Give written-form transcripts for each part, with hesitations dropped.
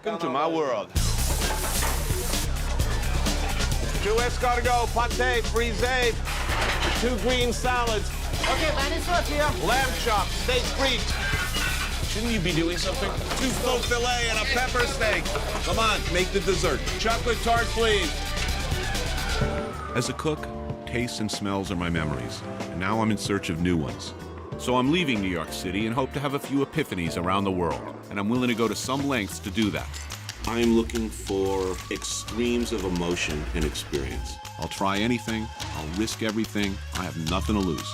Welcome to my world. 2 escargot, pate, frisee, 2 green salads. Okay, Manny sauce here. Lamb chops, steak frites. Shouldn't you be doing something? 2 faux filet and a pepper steak. Come on, make the dessert. Chocolate tart, please. As a cook, tastes and smells are my memories, and now I'm in search of new ones. So I'm leaving New York City and hope to have a few epiphanies around the world, and I'm willing to go to some lengths to do that. I'm looking for extremes of emotion and experience. I'll try anything, I'll risk everything, I have nothing to lose.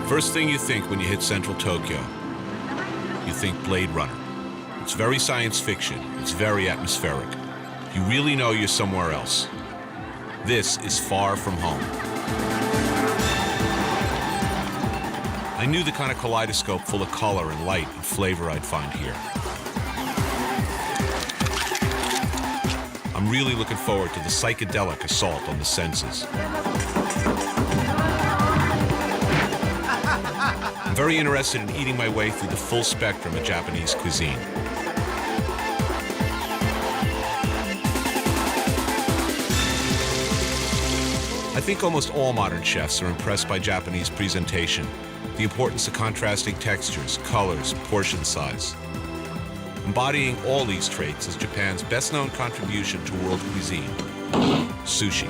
First thing you think when you hit central Tokyo, you think Blade Runner. It's very science fiction, it's very atmospheric. You really know you're somewhere else. This is far from home. I knew the kind of kaleidoscope full of color and light and flavor I'd find here. I'm really looking forward to the psychedelic assault on the senses. I'm very interested in eating my way through the full spectrum of Japanese cuisine. I think almost all modern chefs are impressed by Japanese presentation, the importance of contrasting textures, colors, portion size. Embodying all these traits is Japan's best-known contribution to world cuisine, sushi.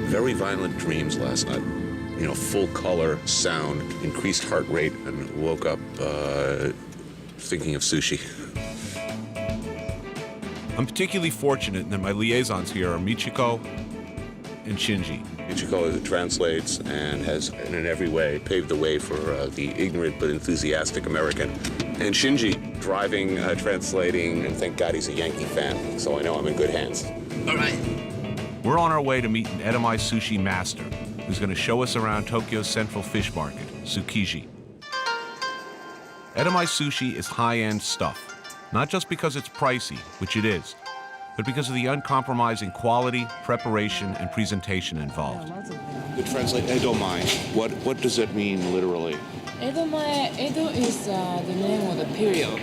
Very violent dreams last night. You know, full color, sound, increased heart rate, and woke up thinking of sushi. I'm particularly fortunate that my liaisons here are Michiko and Shinji. Michiko translates and has, in every way, paved the way for the ignorant but enthusiastic American. And Shinji, driving, translating, and thank God he's a Yankee fan, so I know I'm in good hands. All right. We're on our way to meet an Edamame sushi master who's going to show us around Tokyo's central fish market, Tsukiji. Edamame sushi is high-end stuff, not just because it's pricey, which it is, but because of the uncompromising quality, preparation, and presentation involved. To translate Edomai, what does it mean literally? Edomai, Edo is the name of the period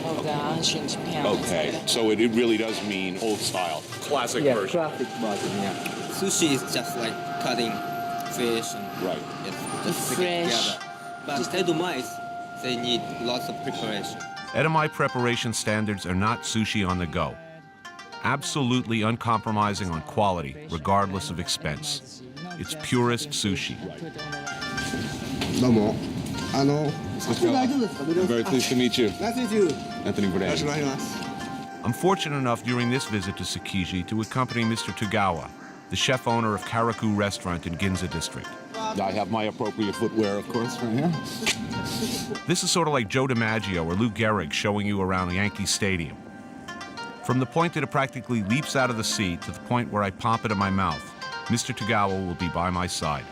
of the ancient Japan. Okay, so it really does mean old style, classic version. Classic version, yeah. Sushi is just like cutting fish and Right. just stick it together. But Edomai, they need lots of preparation. Edamame preparation standards are not sushi on the go. Absolutely uncompromising on quality, regardless of expense. It's purest sushi. Domo. I'm very pleased to meet you. Nice to meet you. Anthony Bourdain. I'm fortunate enough during this visit to Tsukiji to accompany Mr. Tagawa, the chef owner of Karaku Restaurant in Ginza District. I have my appropriate footwear, of course, right here. This is sort of like Joe DiMaggio or Lou Gehrig showing you around Yankee Stadium. From the point that it practically leaps out of the sea to the point where I pop it in my mouth, Mr. Tagawa will be by my side.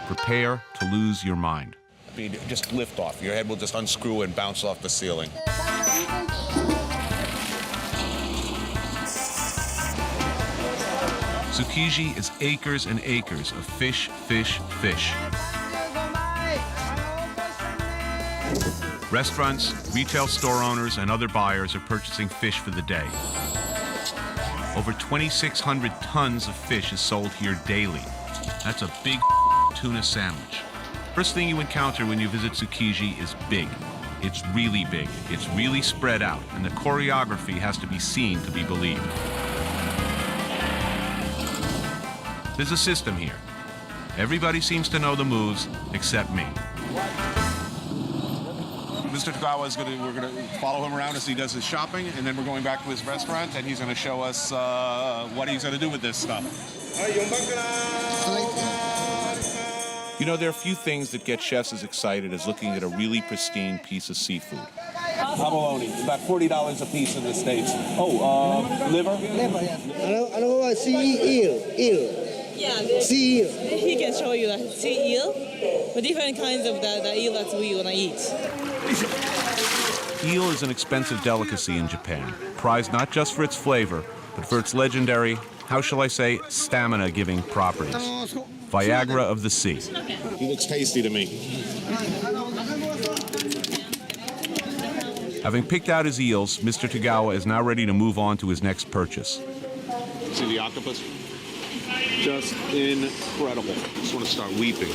Prepare to lose your mind. I mean, just lift off. Your head will just unscrew and bounce off the ceiling. Tsukiji is acres and acres of fish, fish, fish. Restaurants, retail store owners, and other buyers are purchasing fish for the day. Over 2,600 tons of fish is sold here daily. That's a big tuna sandwich. First thing you encounter when you visit Tsukiji is big. It's really big, it's really spread out, and the choreography has to be seen to be believed. There's a system here. Everybody seems to know the moves, except me. Mr. Tagawa is we're gonna follow him around as he does his shopping, and then we're going back to his restaurant, and he's gonna show us what he's gonna do with this stuff. You know, there are few things that get chefs as excited as looking at a really pristine piece of seafood. Abalone, about $40 a piece in the States. Oh, liver? Liver, yes. Sea eel. Yeah, Sea eel. he can show you the sea eel, the different kinds of the eel that we want to eat. Eel is an expensive delicacy in Japan, prized not just for its flavor, but for its legendary, how shall I say, stamina-giving properties. Viagra of the sea. He looks tasty to me. Having picked out his eels, Mr. Tagawa is now ready to move on to his next purchase. See the octopus? Just incredible. Just want to start weeping.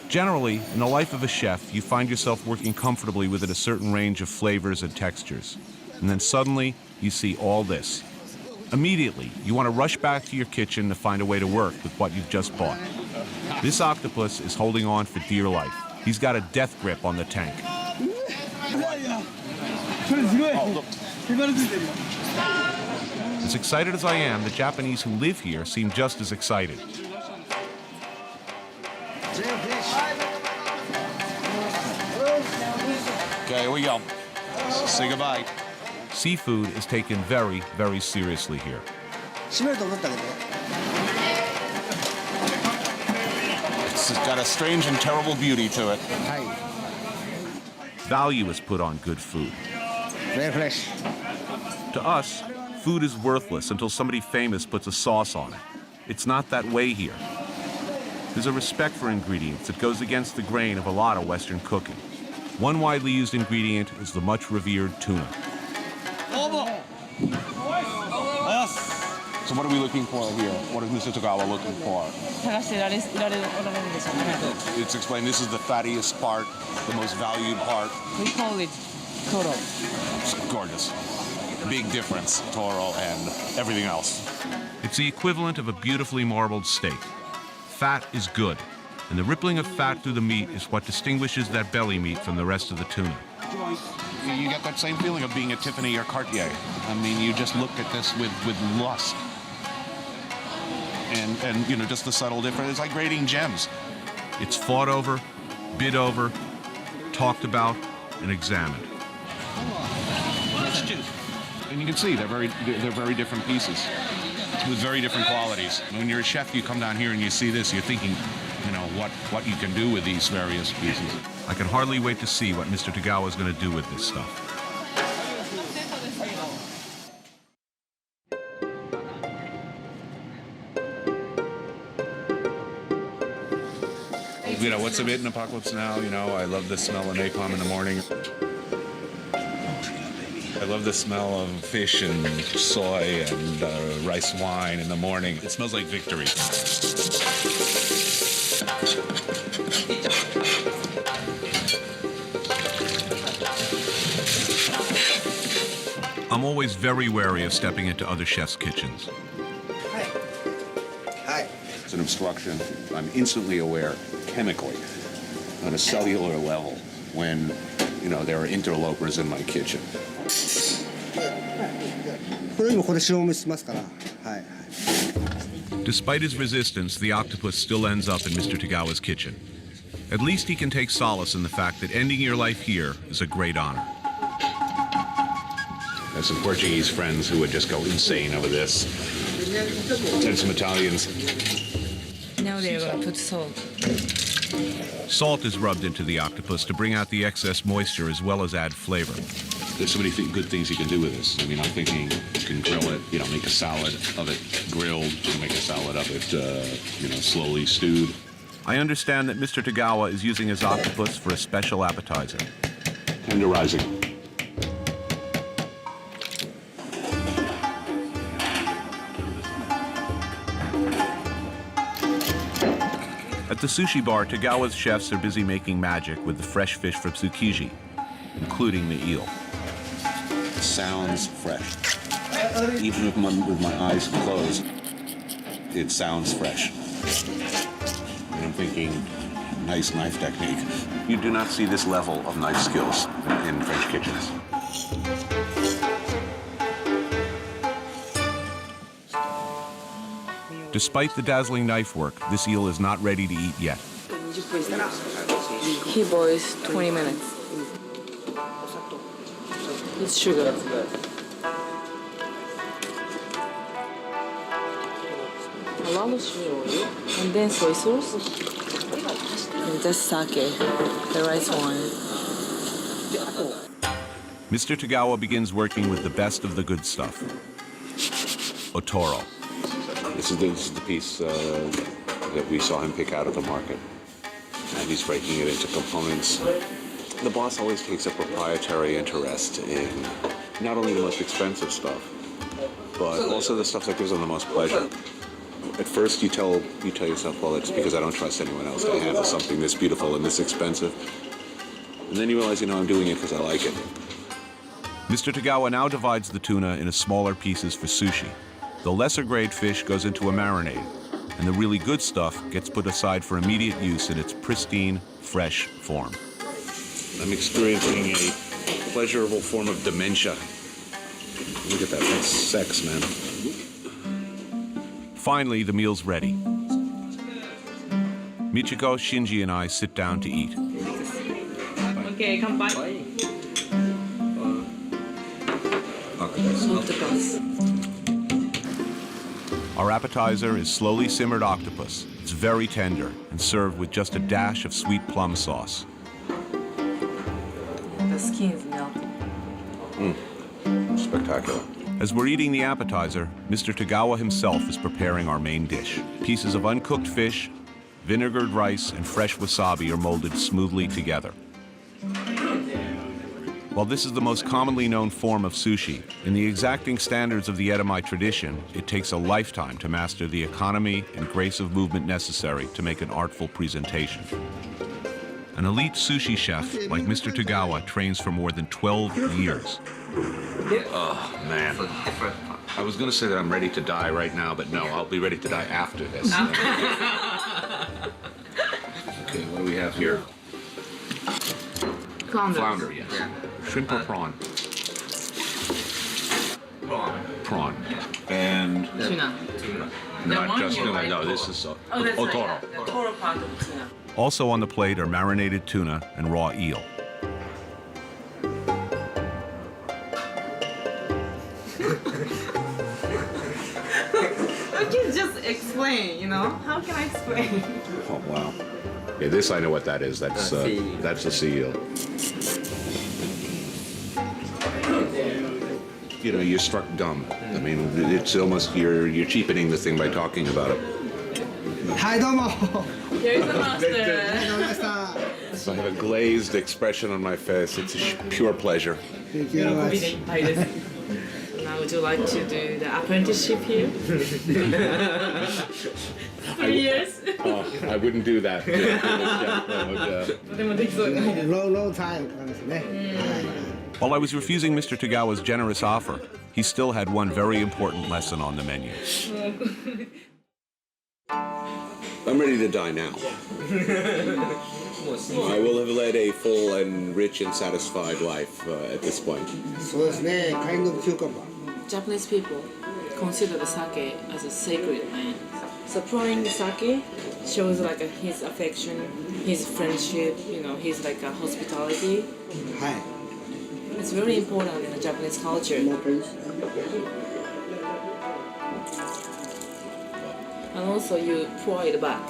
Generally, in the life of a chef, you find yourself working comfortably within a certain range of flavors and textures. And then suddenly, you see all this. Immediately, you want to rush back to your kitchen to find a way to work with what you've just bought. This octopus is holding on for dear life. He's got a death grip on the tank. As excited as I am, the Japanese who live here seem just as excited. Okay, here we go. Say goodbye. Seafood is taken very, very seriously here. It's got a strange and terrible beauty to it. Value is put on good food. Very fresh. To us, food is worthless until somebody famous puts a sauce on it. It's not that way here. There's a respect for ingredients that goes against the grain of a lot of Western cooking. One widely used ingredient is the much revered tuna. So what are we looking for here? What is Mr. Tagawa looking for? It's explained this is the fattiest part, the most valued part. We call it toro. It's gorgeous. Big difference, toro and everything else. It's the equivalent of a beautifully marbled steak. Fat is good, and the rippling of fat through the meat is what distinguishes that belly meat from the rest of the tuna. You get that same feeling of being at Tiffany or Cartier. I mean, you just look at this with lust. And you know, just the subtle difference. It's like grading gems. It's fought over, bid over, talked about, and examined. And you can see they're very different pieces with very different qualities. When you're a chef, you come down here and you see this, you're thinking, you know, what you can do with these various pieces. I can hardly wait to see what Mr. Tagawa is going to do with this stuff. You know, what's a bit in Apocalypse Now? You know, I love the smell of napalm in the morning. I love the smell of fish and soy and rice wine in the morning. It smells like victory. I'm always very wary of stepping into other chefs' kitchens. Hi. It's an obstruction. I'm instantly aware, chemically, on a cellular level, when, you know, there are interlopers in my kitchen. Despite his resistance, the octopus still ends up in Mr. Tagawa's kitchen. At least he can take solace in the fact that ending your life here is a great honor. I have some Portuguese friends who would just go insane over this. And some Italians. Now they're going to put salt. Salt is rubbed into the octopus to bring out the excess moisture as well as add flavor. There's so many good things you can do with this. I mean, I'm thinking you can grill it, you know, make a salad of it grilled, you can make a salad of it, you know, slowly stewed. I understand that Mr. Tagawa is using his octopus for a special appetizer. Tenderizing. At the sushi bar, Tagawa's chefs are busy making magic with the fresh fish from Tsukiji, including the eel. It sounds fresh. Even with my eyes closed, it sounds fresh. And I'm thinking, nice knife technique. You do not see this level of knife skills in French kitchens. Despite the dazzling knife work, this eel is not ready to eat yet. He boils 20 minutes. It's sugar. A lot of sugar. And then soy sauce. And that's sake, the rice wine. Mr. Tagawa begins working with the best of the good stuff. Otoro. This is the piece that we saw him pick out of the market. And he's breaking it into components. The boss always takes a proprietary interest in not only the most expensive stuff, but also the stuff that gives him the most pleasure. At first you tell yourself, well, it's because I don't trust anyone else to handle something this beautiful and this expensive. And then you realize, I'm doing it because I like it. Mr. Tagawa now divides the tuna into smaller pieces for sushi. The lesser grade fish goes into a marinade, and the really good stuff gets put aside for immediate use in its pristine, fresh form. I'm experiencing a pleasurable form of dementia. Look at that, that's sex, man. Finally, the meal's ready. Michiko, Shinji, and I sit down to eat. Okay, come back. Octopus. Our appetizer is slowly simmered octopus. It's very tender and served with just a dash of sweet plum sauce. The skin is melting. Spectacular. As we're eating the appetizer, Mr. Tagawa himself is preparing our main dish. Pieces of uncooked fish, vinegared rice, and fresh wasabi are molded smoothly together. While this is the most commonly known form of sushi, in the exacting standards of the Edamame tradition, it takes a lifetime to master the economy and grace of movement necessary to make an artful presentation. An elite sushi chef like Mr. Tagawa trains for more than 12 years. Oh, man. I was going to say that I'm ready to die right now, but no, I'll be ready to die after this. Okay, what do we have here? Flounder, yes. Shrimp or prawn? Prawn. And Tuna. not just tuna. No, this is otoro. The total part of tuna. Also on the plate are marinated tuna and raw eel. I can just explain, How can I explain? Oh, wow. Yeah, this I know what that is. That's the sea eel. You're struck dumb. I mean, it's almost you're cheapening the thing by talking about it. Hi, domo. Here's the master. So I have a glazed expression on my face. It's a pure pleasure. Thank you very much. Now, would you like to do the apprenticeship here? 3 years. I wouldn't do that. Long time. While I was refusing Mr. Tagawa's generous offer, he still had one very important lesson on the menu. I'm ready to die now. I will have led a full and rich and satisfied life at this point. Kind of cucumber. Japanese people consider the sake as a sacred man. So pouring the sake shows his affection, his friendship, his hospitality. Hi. It's very important in the Japanese culture. And also you pour it back.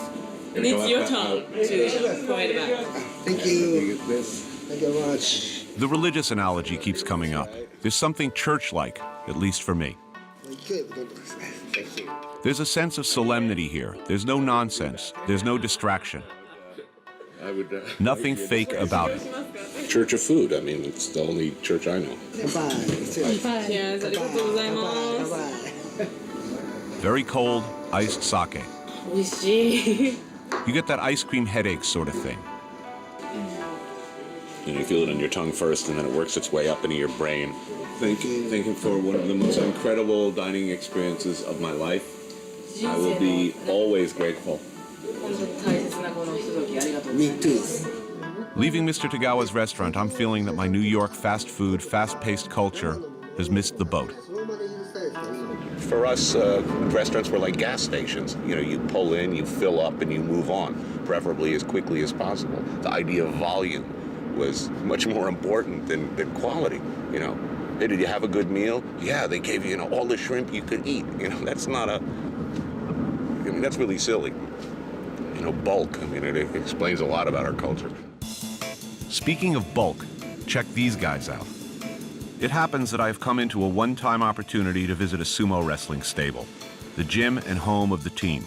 And it's your turn to pour it back. Thank you. Thank you very much. The religious analogy keeps coming up. There's something church-like, at least for me. Thank you. There's a sense of solemnity here. There's no nonsense. There's no distraction. Nothing fake about it. Church of food. I mean, it's the only church I know. Yes, Very cold, iced sake. Oishii. You get that ice cream headache sort of thing. You feel it on your tongue first, and then it works its way up into your brain. Thinking for one of the most incredible dining experiences of my life. I will be always grateful. Me too. Leaving Mr. Tagawa's restaurant, I'm feeling that my New York fast food, fast-paced culture has missed the boat. For us, restaurants were like gas stations. You pull in, you fill up, and you move on, preferably as quickly as possible. The idea of volume was much more important than quality. Hey, did you have a good meal? Yeah, they gave you, all the shrimp you could eat. That's not that's really silly. Bulk. It explains a lot about our culture. Speaking of bulk, check these guys out. It happens that I have come into a one-time opportunity to visit a sumo wrestling stable, the gym and home of the team.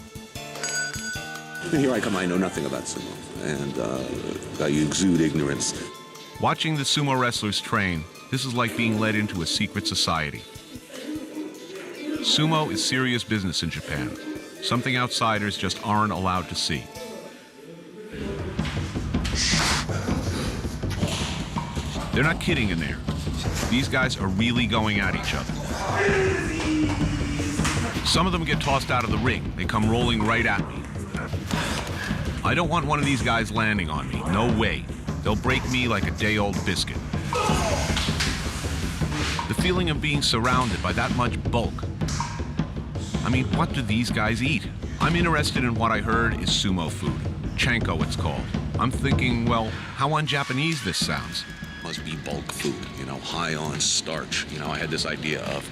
And here I come, I know nothing about sumo, and I exude ignorance. Watching the sumo wrestlers train, this is like being led into a secret society. Sumo is serious business in Japan, something outsiders just aren't allowed to see. They're not kidding in there. These guys are really going at each other. Some of them get tossed out of the ring. They come rolling right at me. I don't want one of these guys landing on me. No way. They'll break me like a day-old biscuit. The feeling of being surrounded by that much bulk. I mean, what do these guys eat? I'm interested in what I heard is sumo food. Chanko, it's called. I'm thinking, well, how un-Japanese this sounds. Must be bulk food, you know, high on starch. You know, I had this idea of,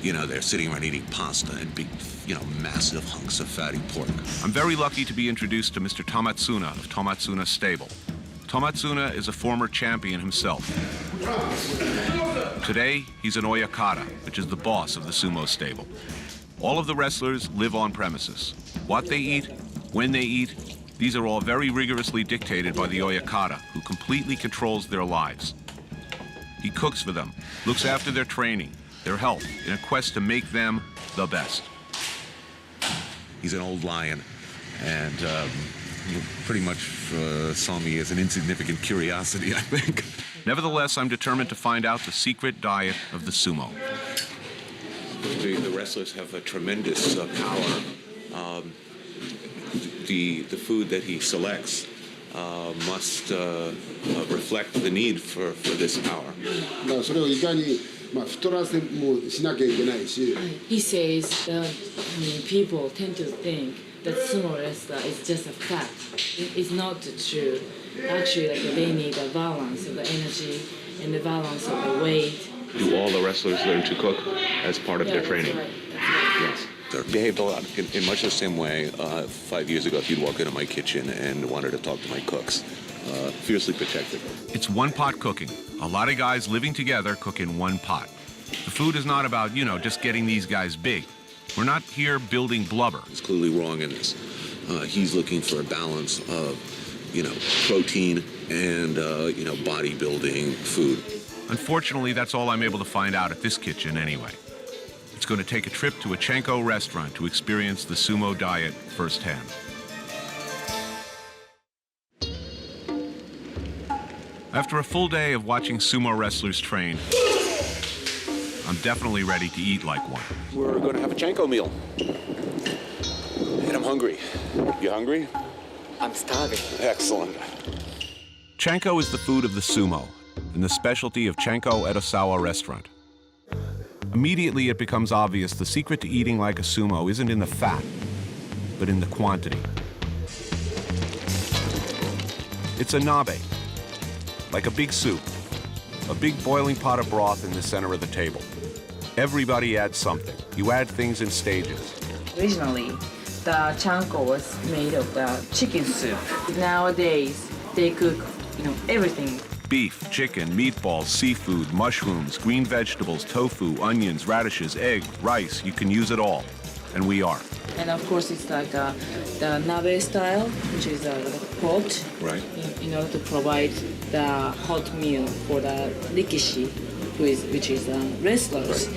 you know, they're sitting around eating pasta and big, you know, massive hunks of fatty pork. I'm very lucky to be introduced to Mr. Tomatsuna of Tomatsuna Stable. Tomatsuna is a former champion himself. Today, he's an oyakata, which is the boss of the sumo stable. All of the wrestlers live on premises. What they eat, when they eat, these are all very rigorously dictated by the oyakata, who completely controls their lives. He cooks for them, looks after their training, their health, in a quest to make them the best. He's an old lion, and you pretty much saw me as an insignificant curiosity, I think. Nevertheless, I'm determined to find out the secret diet of the sumo. The wrestlers have a tremendous power. The food that he selects must reflect the need for this power. He says that people tend to think that sumo wrestler is just a fat. It's not true. Actually, like, they need a balance of the energy and the balance of the weight. Do all the wrestlers learn to cook as part of their training? That's right. Yes. They're behaved a lot in much the same way 5 years ago if you'd walk into my kitchen and wanted to talk to my cooks. Fiercely protected. It's one-pot cooking. A lot of guys living together cook in one pot. The food is not about, you know, just getting these guys big. We're not here building blubber. He's clearly wrong in this. He's looking for a balance of, you know, protein and, you know, bodybuilding food. Unfortunately, that's all I'm able to find out at this kitchen anyway. It's going to take a trip to a Chanko restaurant to experience the sumo diet firsthand. After a full day of watching sumo wrestlers train, I'm definitely ready to eat like one. We're going to have a Chanko meal. And I'm hungry. You hungry? I'm starving. Excellent. Chanko is the food of the sumo, and the specialty of Chanko Edosawa restaurant. Immediately it becomes obvious the secret to eating like a sumo isn't in the fat, but in the quantity. It's a nabe, like a big soup, a big boiling pot of broth in the center of the table. Everybody adds something. You add things in stages. Originally, the chanko was made of the chicken soup. Nowadays, they cook, everything. Beef, chicken, meatballs, seafood, mushrooms, green vegetables, tofu, onions, radishes, egg, rice. You can use it all. And we are. And of course, it's like the nabe style, which is a pot. Right. In order to provide the hot meal for the rikishi, which is wrestlers.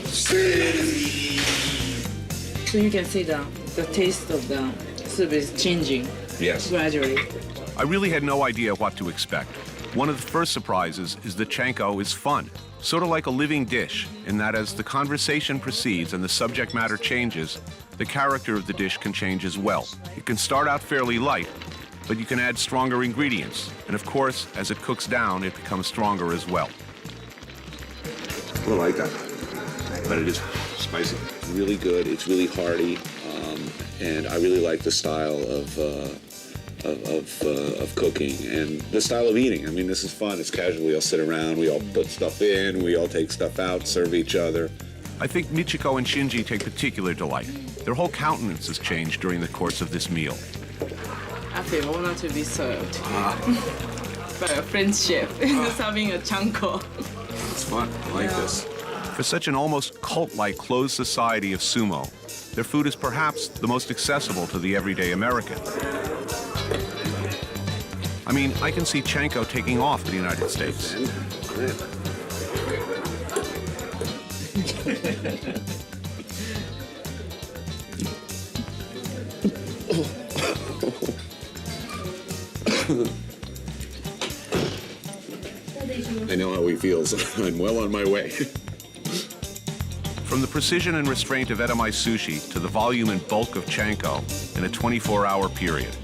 So you can see the taste of the soup is changing. Yes. Gradually. I really had no idea what to expect. One of the first surprises is that Chanko is fun, sort of like a living dish, in that as the conversation proceeds and the subject matter changes, the character of the dish can change as well. It can start out fairly light, but you can add stronger ingredients. And of course, as it cooks down, it becomes stronger as well. I like that, but it is spicy. It's really good, it's really hearty, and I really like the style of cooking and the style of eating. I mean, this is fun. It's casual. We all sit around. We all put stuff in. We all take stuff out, serve each other. I think Michiko and Shinji take particular delight. Their whole countenance has changed during the course of this meal. I feel honored to be served by a French chef serving a chanko. It's fun. I like this. For such an almost cult-like closed society of sumo, their food is perhaps the most accessible to the everyday American. I mean, I can see Chanko taking off to the United States. I know how he feels. I'm well on my way. From the precision and restraint of edamame sushi to the volume and bulk of Chanko in a 24-hour period.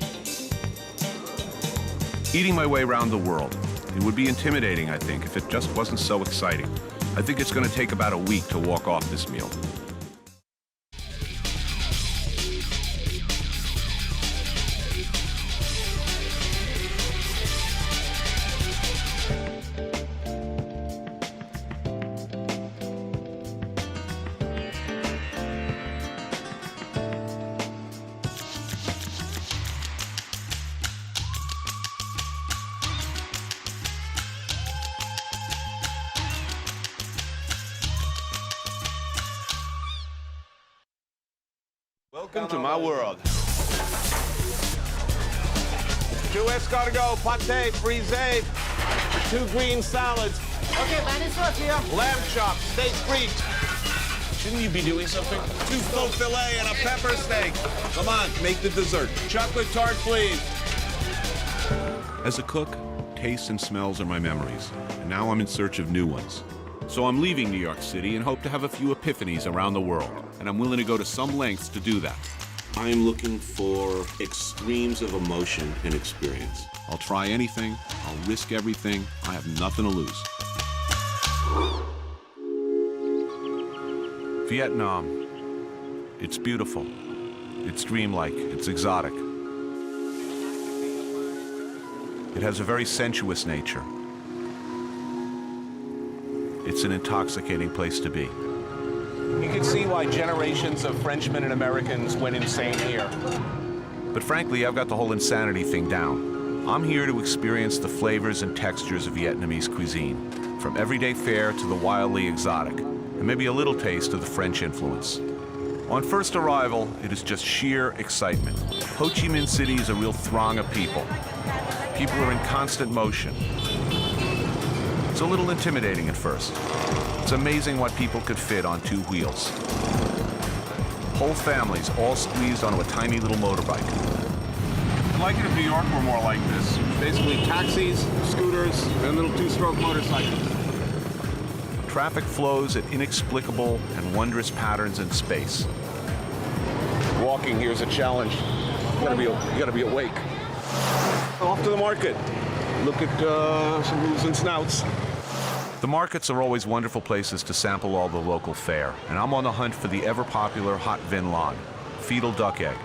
Eating my way around the world, it would be intimidating, I think, if it just wasn't so exciting. I think it's going to take about a week to walk off this meal. Welcome to my world. 2 escargot, pate, frisee, 2 green salads. Okay, Spanish sauce here. Lamb chop, steak frites. Shouldn't you be doing something? 2 faux filet and a pepper steak. Come on, make the dessert. Chocolate tart, please. As a cook, tastes and smells are my memories, and now I'm in search of new ones. So I'm leaving New York City and hope to have a few epiphanies around the world, and I'm willing to go to some lengths to do that. I am looking for extremes of emotion and experience. I'll try anything, I'll risk everything, I have nothing to lose. Vietnam. It's beautiful. It's dreamlike, it's exotic. It has a very sensuous nature. It's an intoxicating place to be. You can see why generations of Frenchmen and Americans went insane here. But frankly, I've got the whole insanity thing down. I'm here to experience the flavors and textures of Vietnamese cuisine, from everyday fare to the wildly exotic, and maybe a little taste of the French influence. On first arrival, it is just sheer excitement. Ho Chi Minh City is a real throng of people. People are in constant motion. It's a little intimidating at first. It's amazing what people could fit on 2 wheels. Whole families all squeezed onto a tiny little motorbike. I'd like it if New York were more like this. Basically taxis, scooters, and little 2-stroke motorcycles. Traffic flows at inexplicable and wondrous patterns in space. Walking here is a challenge. You gotta be awake. Off to the market. Look at some hooves and snouts. The markets are always wonderful places to sample all the local fare, and I'm on the hunt for the ever-popular hot vin lon, fetal duck egg.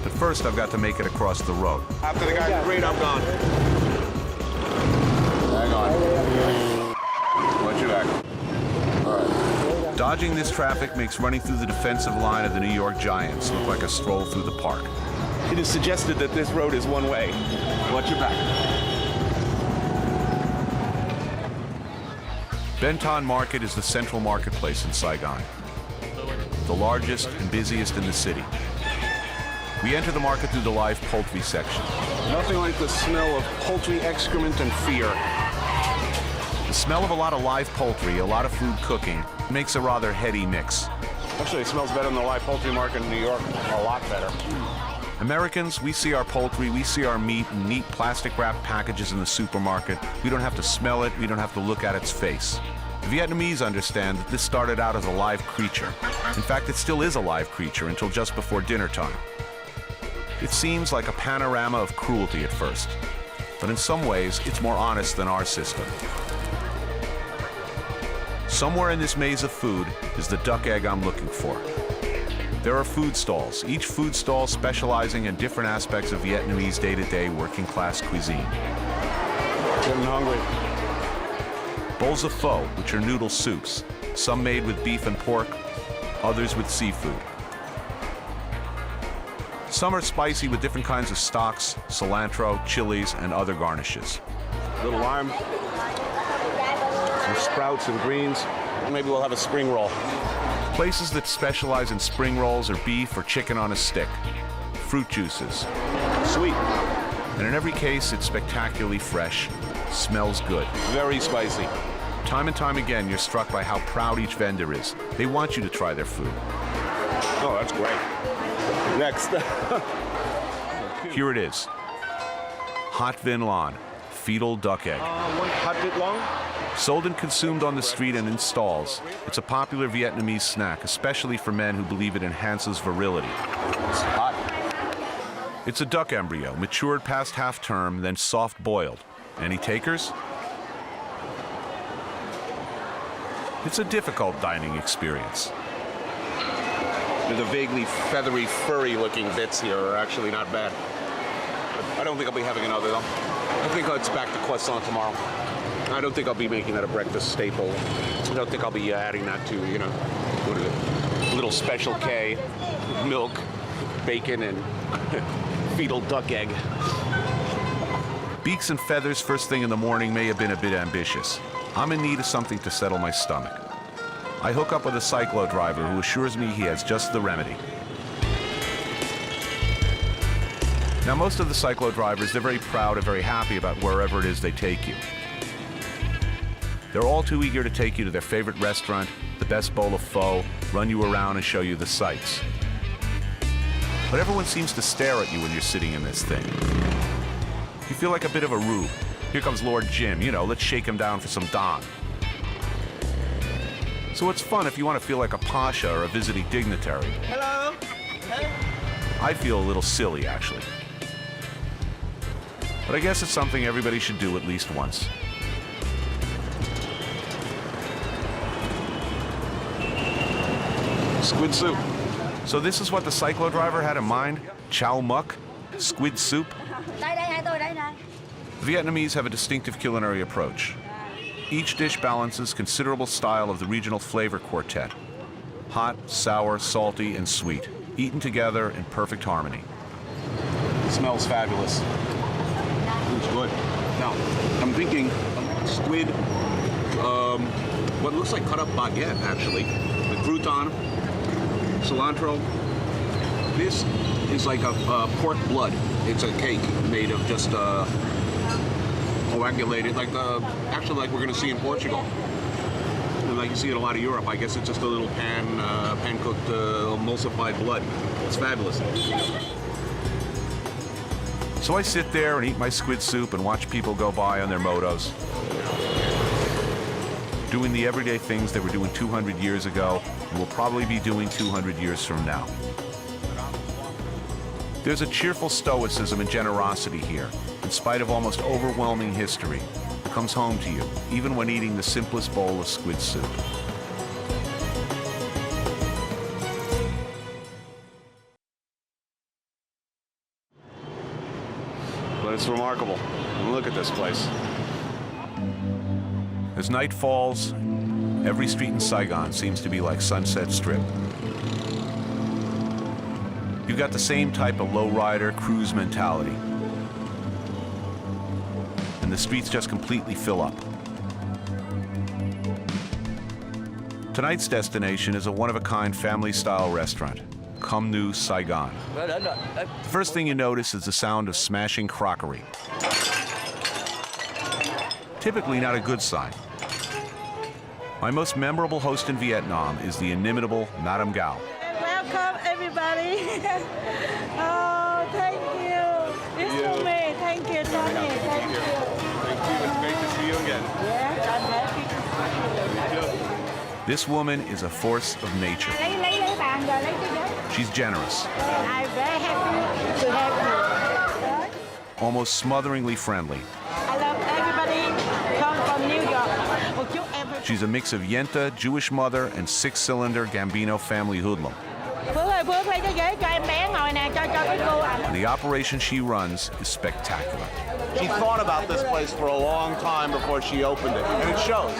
But first, I've got to make it across the road. After the guy's great, I'm gone. Hang on. Watch your back. All right. Dodging this traffic makes running through the defensive line of the New York Giants look like a stroll through the park. It is suggested that this road is one way. Watch your back. Benton Market is the central marketplace in Saigon, the largest and busiest in the city. We enter the market through the live poultry section. Nothing like the smell of poultry excrement and fear. The smell of a lot of live poultry, a lot of food cooking, makes a rather heady mix. Actually, it smells better than the live poultry market in New York. A lot better. Americans, we see our poultry, we see our meat in neat plastic-wrapped packages in the supermarket. We don't have to smell it, we don't have to look at its face. The Vietnamese understand that this started out as a live creature. In fact, it still is a live creature until just before dinner time. It seems like a panorama of cruelty at first, but in some ways, it's more honest than our system. Somewhere in this maze of food is the duck egg I'm looking for. There are food stalls, each food stall specializing in different aspects of Vietnamese day-to-day working-class cuisine. Getting hungry. Bowls of pho, which are noodle soups, some made with beef and pork, others with seafood. Some are spicy with different kinds of stocks, cilantro, chilies, and other garnishes. A little lime. Some some sprouts and greens. Maybe we'll have a spring roll. Places that specialize in spring rolls or beef or chicken on a stick. Fruit juices. Sweet. And in every case, it's spectacularly fresh. Smells good. Very spicy. Time and time again, you're struck by how proud each vendor is. They want you to try their food. Oh, that's great. Next. Here it is. Hot vin lan, fetal duck egg. One hot bit long? Sold and consumed on the street and in stalls, it's a popular Vietnamese snack, especially for men who believe it enhances virility. It's hot. It's a duck embryo, matured past half-term, then soft-boiled. Any takers? It's a difficult dining experience. The vaguely feathery, furry-looking bits here are actually not bad. I don't think I'll be having another, though. I think it's back to croissant tomorrow. I don't think I'll be making that a breakfast staple. I don't think I'll be adding that to, you know, what is it? Little Special K, milk, bacon, and fetal duck egg. Beaks and feathers first thing in the morning may have been a bit ambitious. I'm in need of something to settle my stomach. I hook up with a cyclo driver who assures me he has just the remedy. Now, most of the cyclo drivers, they're very proud and very happy about wherever it is they take you. They're all too eager to take you to their favorite restaurant, the best bowl of pho, run you around and show you the sights. But everyone seems to stare at you when you're sitting in this thing. You feel like a bit of a rube. Here comes Lord Jim, you know, let's shake him down for some Don. So it's fun if you want to feel like a pasha or a visiting dignitary. Hello. I feel a little silly, actually. But I guess it's something everybody should do at least once. Squid soup. So this is what the cyclo driver had in mind? Chow muck? Squid soup? The Vietnamese have a distinctive culinary approach. Each dish balances considerable style of the regional flavor quartet. Hot, sour, salty, and sweet, eaten together in perfect harmony. It smells fabulous. It's good. Now, I'm thinking squid, what looks like cut up baguette, actually. The crouton, cilantro. This is like a pork blood. It's a cake made of just coagulated, like actually like we're going to see in Portugal, and like you see in a lot of Europe. I guess it's just a little pan-cooked emulsified blood. It's fabulous. So I sit there and eat my squid soup and watch people go by on their motos, doing the everyday things they were doing 200 years ago and will probably be doing 200 years from now. There's a cheerful stoicism and generosity here, in spite of almost overwhelming history, that comes home to you, even when eating the simplest bowl of squid soup. But it's remarkable. Look at this place. As night falls, every street in Saigon seems to be like Sunset Strip. You've got the same type of lowrider cruise mentality. And the streets just completely fill up. Tonight's destination is a one-of-a-kind family-style restaurant, Cum Nu Saigon. The first thing you notice is the sound of smashing crockery. Typically not a good sign. My most memorable host in Vietnam is the inimitable Madame Gao. Welcome, everybody. Oh, thank you. It's for me. Thank you, Tony. Thank you. Thank you. It's great to see you again. Yes, I'm happy to see you. This woman is a force of nature. She's generous, I'm very happy to have you. almost smotheringly friendly. I love everybody come from New York. She's a mix of Yenta, Jewish mother, and six-cylinder Gambino family hoodlum. And the operation she runs is spectacular. She thought about this place for a long time before she opened it, and it shows.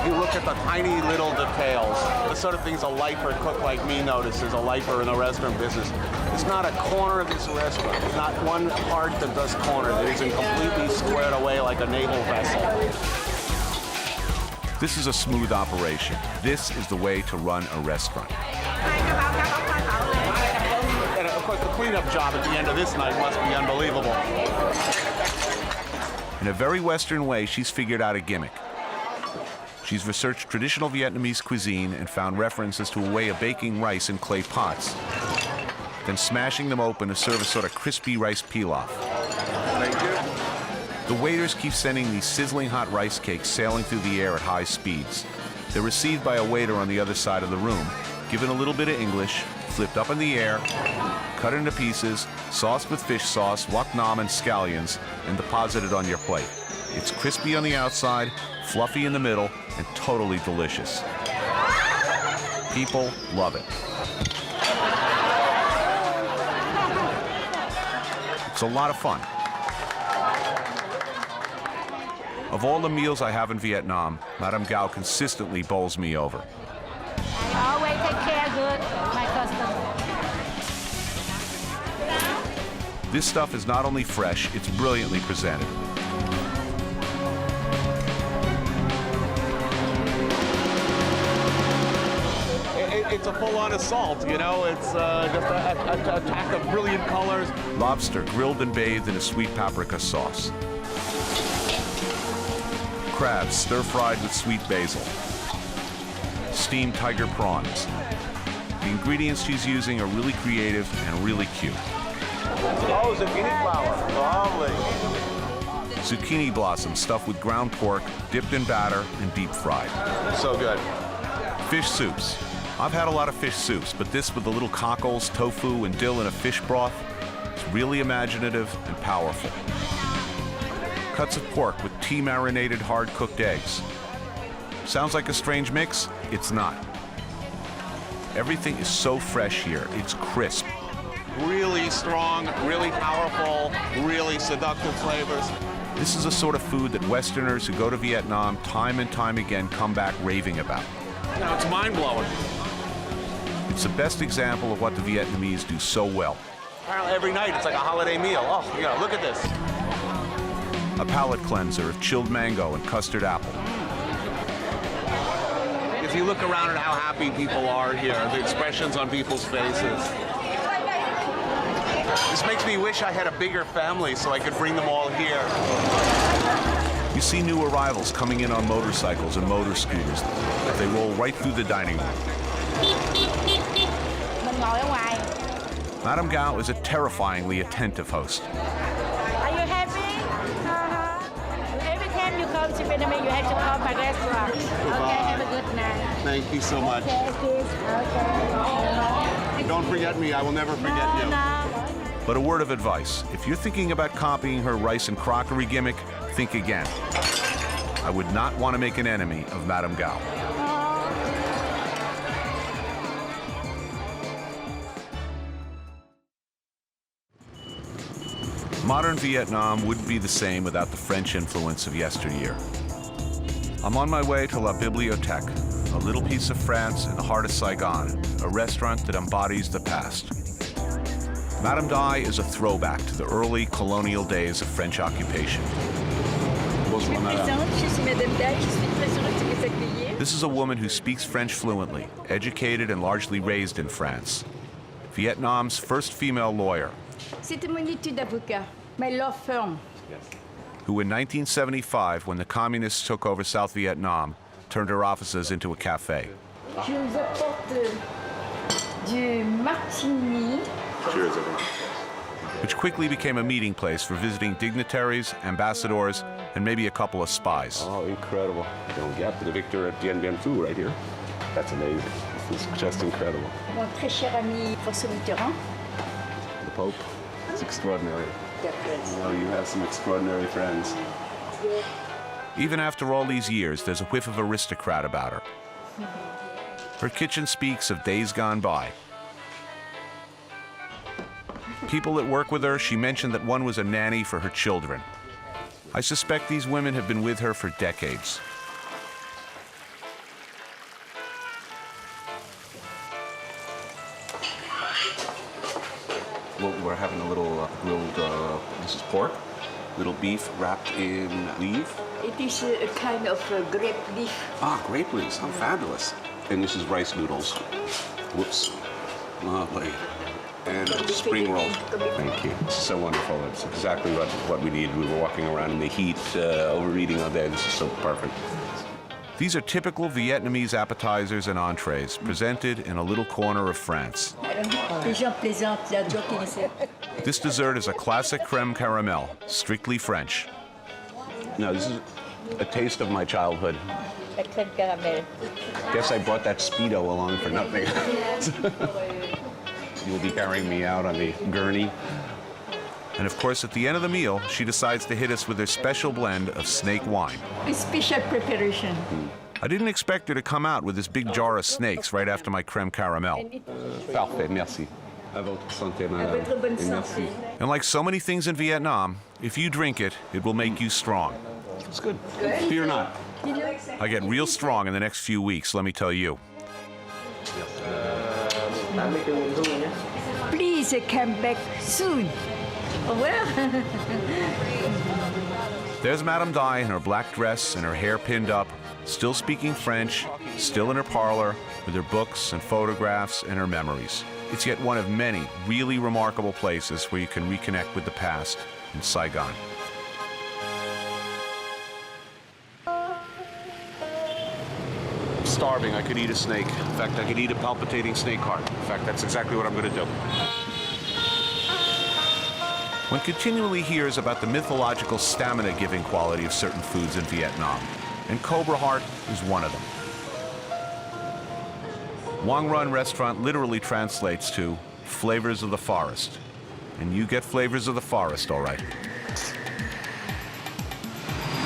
you look at the tiny little details, the sort of things a lifer cook like me notices, a lifer in the restaurant business. It's not a corner of this restaurant. It's not one part that does corner that isn't completely squared away like a naval vessel. This is a smooth operation. This is the way to run a restaurant. And of course, the cleanup job at the end of this night must be unbelievable. In a very Western way, she's figured out a gimmick. She's researched traditional Vietnamese cuisine and found references to a way of baking rice in clay pots, then smashing them open to serve a sort of crispy rice pilaf. Thank you. The waiters keep sending these sizzling hot rice cakes sailing through the air at high speeds. They're received by a waiter on the other side of the room, given a little bit of English, flipped up in the air, cut into pieces, sauced with fish sauce, wok nam and scallions, and deposited on your plate. It's crispy on the outside, fluffy in the middle, and totally delicious. People love it. It's a lot of fun. Of all the meals I have in Vietnam, Madame Gao consistently bowls me over. I always take care good my customer. This stuff is not only fresh, it's brilliantly presented. It's a full-on assault, you know? It's just an attack of brilliant colors. Lobster grilled and bathed in a sweet paprika sauce. Crabs stir-fried with sweet basil. Steamed tiger prawns. The ingredients she's using are really creative and really cute. Oh, zucchini flower. Lovely. Zucchini blossoms stuffed with ground pork, dipped in batter, and deep fried. So good. Fish soups. I've had a lot of fish soups, but this with the little cockles, tofu, and dill in a fish broth, it's really imaginative and powerful. Cuts of pork with tea-marinated, hard-cooked eggs. Sounds like a strange mix? It's not. Everything is so fresh here. It's crisp. Really strong, really powerful, really seductive flavors. This is a sort of food that Westerners who go to Vietnam time and time again come back raving about. You know, it's mind-blowing. It's the best example of what the Vietnamese do so well. Apparently every night it's like a holiday meal. Oh, you know, look at this. A palate cleanser of chilled mango and custard apple. If you look around at how happy people are here, the expressions on people's faces. This makes me wish I had a bigger family so I could bring them all here. You see new arrivals coming in on motorcycles and motor scooters as they roll right through the dining room. Madame Gao is a terrifyingly attentive host. Are you happy? Every time you come to Vietnam, you have to call my restaurant. Okay, have a good night. Thank you so much. Okay. Don't forget me, I will never forget you. But a word of advice, if you're thinking about copying her rice and crockery gimmick, think again. I would not want to make an enemy of Madame Gao. Modern Vietnam wouldn't be the same without the French influence of yesteryear. I'm on my way to La Bibliothèque, a little piece of France in the heart of Saigon, a restaurant that embodies the past. Madame Dai is a throwback to the early colonial days of French occupation. This is a woman who speaks French fluently, educated and largely raised in France. Vietnam's first female lawyer, C'était mon étude d'avocat, my law firm. who in 1975, when the communists took over South Vietnam, turned her offices into a cafe. Je vous apporte du martini. Cheers, everyone. Which quickly became a meeting place for visiting dignitaries, ambassadors, and maybe a couple of spies. Oh, incredible. Don't gap to the victor at Dien Bien Phu right here. That's amazing. This is just incredible. Mon très cher ami François Mitterrand. The Pope. It's extraordinary. You know, you have some extraordinary friends. Even after all these years, there's a whiff of aristocrat about her. Her kitchen speaks of days gone by. People that work with her, she mentioned that one was a nanny for her children. I suspect these women have been with her for decades. we're having a little grilled, this is pork, little beef wrapped in leaf. It is a kind of grape leaf. Ah, grape leaves, how fabulous. And this is rice noodles. Whoops, lovely. And spring roll. Thank you. It's so wonderful. It's exactly what we needed. We were walking around in the heat, overeating all day. This is so perfect. These are typical Vietnamese appetizers and entrees presented in a little corner of France. This dessert is a classic creme caramel, strictly French. No, this is a taste of my childhood. La crème caramel. Guess I brought that Speedo along for nothing. You'll be carrying me out on the gurney. And of course, at the end of the meal, she decides to hit us with her special blend of snake wine. A special preparation. I didn't expect her to come out with this big jar of snakes right after my creme caramel. Parfait, merci. À votre santé, madame. À votre bonne Et merci. santé. And like so many things in Vietnam, if you drink it, it will make you strong. It's good. Fear not. I get real strong in the next few weeks, let me tell you. Please come back soon. Well. There's Madame Dai in her black dress and her hair pinned up, still speaking French, still in her parlor, with her books and photographs and her memories. It's yet one of many really remarkable places where you can reconnect with the past in Saigon. Starving, I could eat a snake. In fact, I could eat a palpitating snake heart. In fact, that's exactly what I'm going to do. One continually hears about the mythological stamina-giving quality of certain foods in Vietnam, and Cobra Heart is one of them. Quang Run restaurant literally translates to flavors of the forest, and you get flavors of the forest, all right.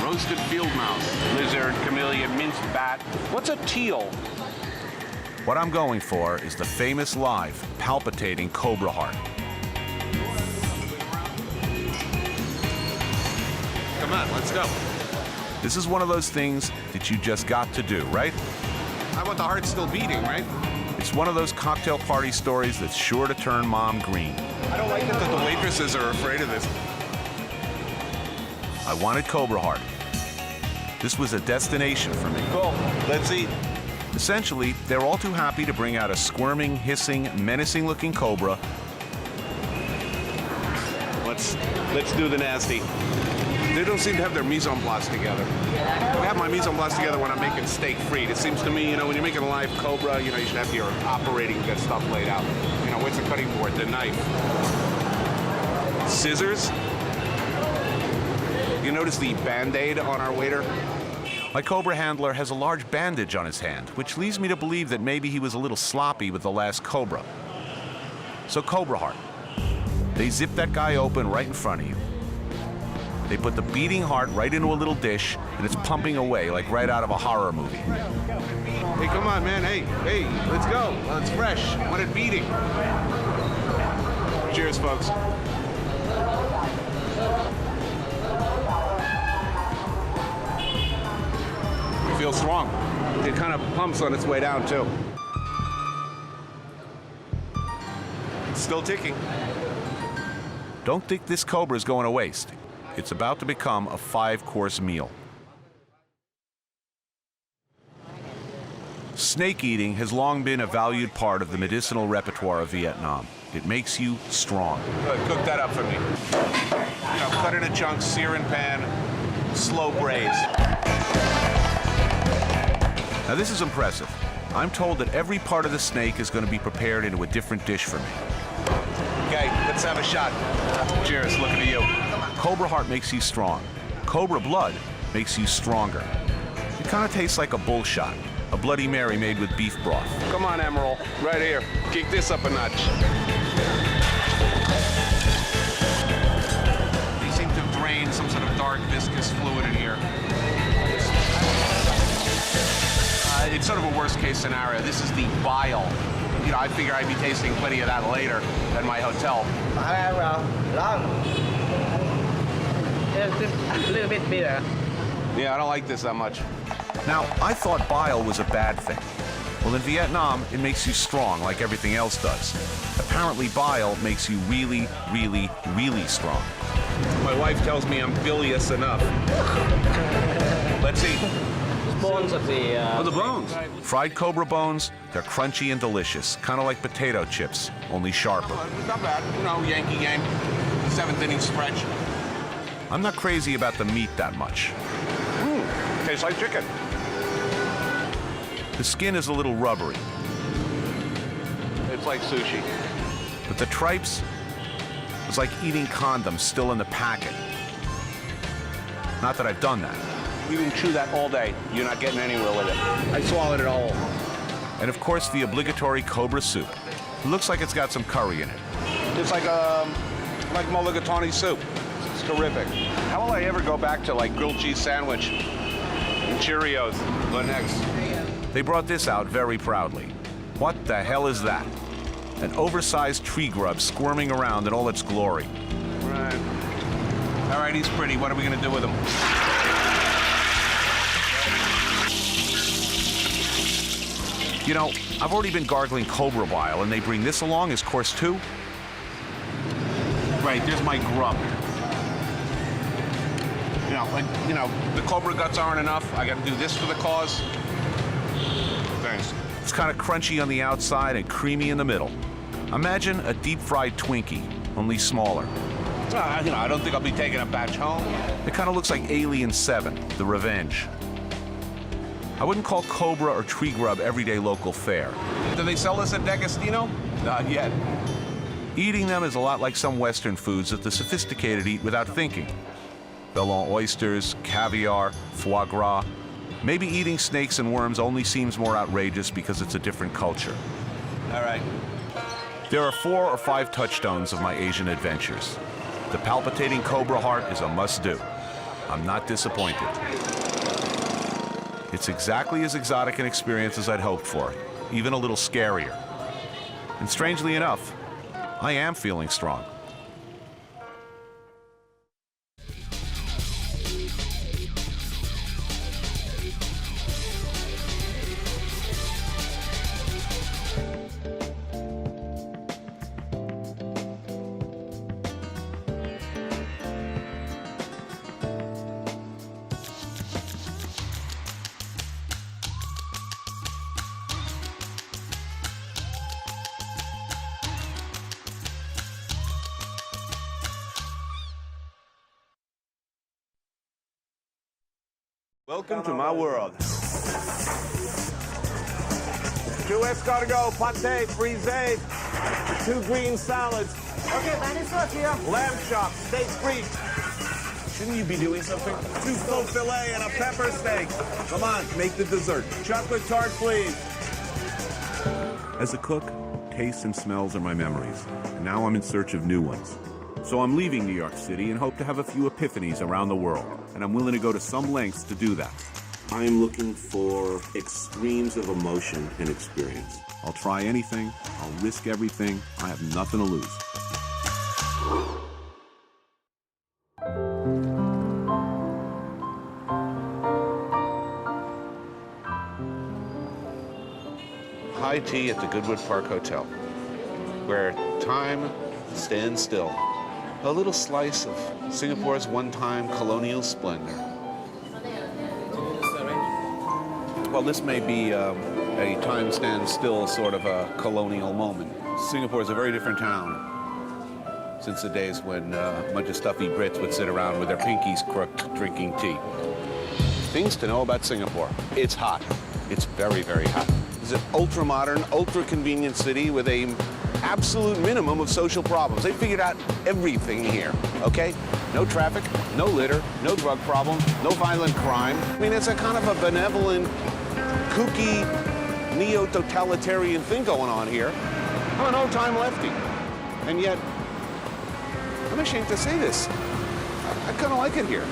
Roasted field mouse, lizard, chameleon, minced bat. What's a teal? What I'm going for is the famous live, palpitating Cobra Heart. Come on, let's go. This is one of those things that you just got to do, right? I want the heart still beating, right? It's one of those cocktail party stories that's sure to turn Mom green. I don't like it that the waitresses are afraid of this. I wanted Cobra Heart. This was a destination for me. Cool, let's eat. Essentially, they're all too happy to bring out a squirming, hissing, menacing-looking cobra. Let's do the nasty. They don't seem to have their mise en place together. I have my mise en place together when I'm making steak frites. It seems to me, when you're making a live cobra, you should have your operating stuff laid out. Where's the cutting board, the knife? Scissors? You notice the Band-Aid on our waiter? My Cobra handler has a large bandage on his hand, which leads me to believe that maybe he was a little sloppy with the last cobra. So Cobra Heart. They zip that guy open right in front of you. They put the beating heart right into a little dish, and it's pumping away like right out of a horror movie. Hey, come on, man. Hey, let's go. Well, it's fresh. I want it beating. Cheers, folks. It feels strong. It kind of pumps on its way down, too. It's still ticking. Don't think this cobra is going to waste. It's about to become a 5-course meal. Snake eating has long been a valued part of the medicinal repertoire of Vietnam. It makes you strong. Good, cook that up for me. Cut it in chunks, sear in pan, slow braise. Now this is impressive. I'm told that every part of the snake is going to be prepared into a different dish for me. Okay, let's have a shot. Cheers, looking at you. Cobra Heart makes you strong. Cobra Blood makes you stronger. It kind of tastes like a bull shot, a Bloody Mary made with beef broth. Come on, Emerald, right here. Kick this up a notch. They seem to have drained some sort of dark, viscous fluid in here. It's sort of a worst-case scenario. This is the bile. I figure I'd be tasting plenty of that later at my hotel. A little bit bitter. Yeah, I don't like this that much. Now, I thought bile was a bad thing. Well, in Vietnam, it makes you strong like everything else does. Apparently, bile makes you really, really, really strong. My wife tells me I'm bilious enough. Let's see. Bones of the. Oh, the bones. Fried cobra bones, they're crunchy and delicious, kind of like potato chips, only sharper. Not bad. You know, Yankee game. 7th inning stretch. I'm not crazy about the meat that much. Tastes like chicken. The skin is a little rubbery, It's like sushi. but the tripes, it's like eating condoms still in the packet. Not that I've done that. You can chew that all day. You're not getting anywhere with it. I swallowed it all. And of course, the obligatory cobra soup. It looks like it's got some curry in it. It's like mulligatawny soup. It's terrific. How will I ever go back to like grilled cheese sandwich and Cheerios? What next? They brought this out very proudly. What the hell is that? An oversized tree grub squirming around in all its glory. Right. All right, he's pretty. What are we gonna do with him? You know, I've already been gargling cobra bile, and they bring this along as course 2? Right, there's my grub. The cobra guts aren't enough. I gotta do this for the cause. Thanks. It's kind of crunchy on the outside and creamy in the middle. Imagine a deep-fried Twinkie, only smaller. I don't think I'll be taking a batch home. It kind of looks like Alien 7, The Revenge. I wouldn't call cobra or tree grub everyday local fare. Do they sell this at D'Agostino? Not yet. Eating them is a lot like some Western foods that the sophisticated eat without thinking. Bellon oysters, caviar, foie gras. Maybe eating snakes and worms only seems more outrageous because it's a different culture. All right. There are 4 or 5 touchstones of my Asian adventures. The palpitating cobra heart is a must-do. I'm not disappointed. It's exactly as exotic an experience as I'd hoped for, even a little scarier. And strangely enough, I am feeling strong. Welcome to my world. 2 escargot, pate, frisee, 2 green salads. Okay, many sauce here. Lamb chop, steak frites. Shouldn't you be doing something? 2 faux filet and a pepper steak. Come on, make the dessert. Chocolate tart, please. As a cook, tastes and smells are my memories, and now I'm in search of new ones. So I'm leaving New York City and hope to have a few epiphanies around the world, and I'm willing to go to some lengths to do that. I'm looking for extremes of emotion and experience. I'll try anything, I'll risk everything, I have nothing to lose. High tea at the Goodwood Park Hotel, where time stands still. A little slice of Singapore's one-time colonial splendor. Well, this may be a time stands still sort of a colonial moment. Singapore is a very different town since the days when a bunch of stuffy Brits would sit around with their pinkies crooked drinking tea. Things to know about Singapore. It's hot. It's very, very hot. It's an ultra-modern, ultra-convenient city with a absolute minimum of social problems. They figured out everything here, okay? No traffic, no litter, no drug problem, no violent crime. I mean, it's a kind of a benevolent, kooky, neo-totalitarian thing going on here. I'm an old-time lefty. And yet, I'm ashamed to say this, I kind of like it here.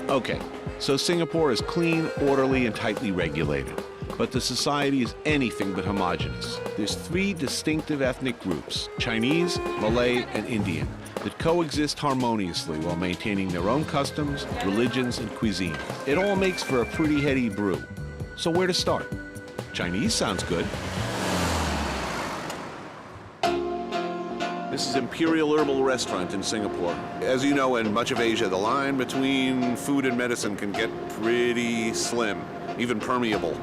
Okay, so Singapore is clean, orderly, and tightly regulated. But the society is anything but homogenous. There's 3 distinctive ethnic groups, Chinese, Malay, and Indian, that coexist harmoniously while maintaining their own customs, religions, and cuisine. It all makes for a pretty heady brew. So where to start? Chinese sounds good. This is Imperial Herbal Restaurant in Singapore. As you know, in much of Asia, the line between food and medicine can get pretty slim, even permeable.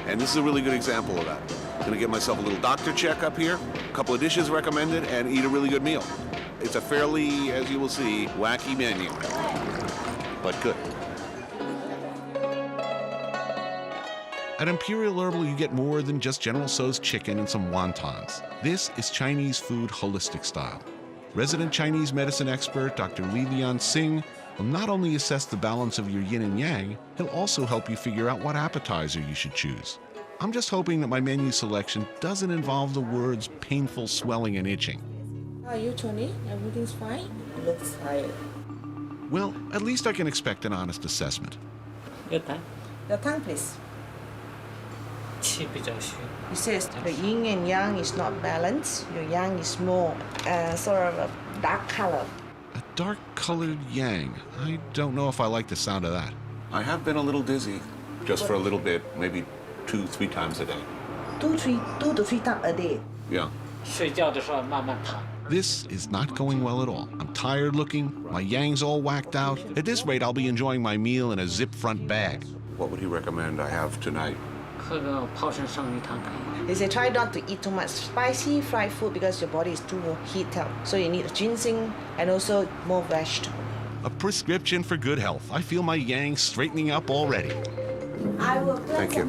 And this is a really good example of that. I'm gonna get myself a little doctor checkup here, a couple of dishes recommended, and eat a really good meal. It's a fairly, as you will see, wacky menu, but good. At Imperial Herbal, you get more than just General Tso's chicken and some wontons. This is Chinese food holistic style. Resident Chinese medicine expert Dr. Li Lian Singh will not only assess the balance of your yin and yang, he'll also help you figure out what appetizer you should choose. I'm just hoping that my menu selection doesn't involve the words painful swelling and itching. How are you, Tony? Everything's fine? You look tired. Well, at least I can expect an honest assessment. Your tongue, please. He says the yin and yang is not balanced. Your yang is more sort of a dark color. A dark-colored yang. I don't know if I like the sound of that. I have been a little dizzy, just for a little bit, maybe 2-3 times a day. 2 to 3 times a day. Yeah. This is not going well at all. I'm tired looking, my yang's all whacked out. At this rate, I'll be enjoying my meal in a zip front bag. What would you recommend I have tonight? They say try not to eat too much spicy fried food because your body is too heated up. So you need ginseng and also more vegetable. A prescription for good health. I feel my yang straightening up already. I will. Thank you.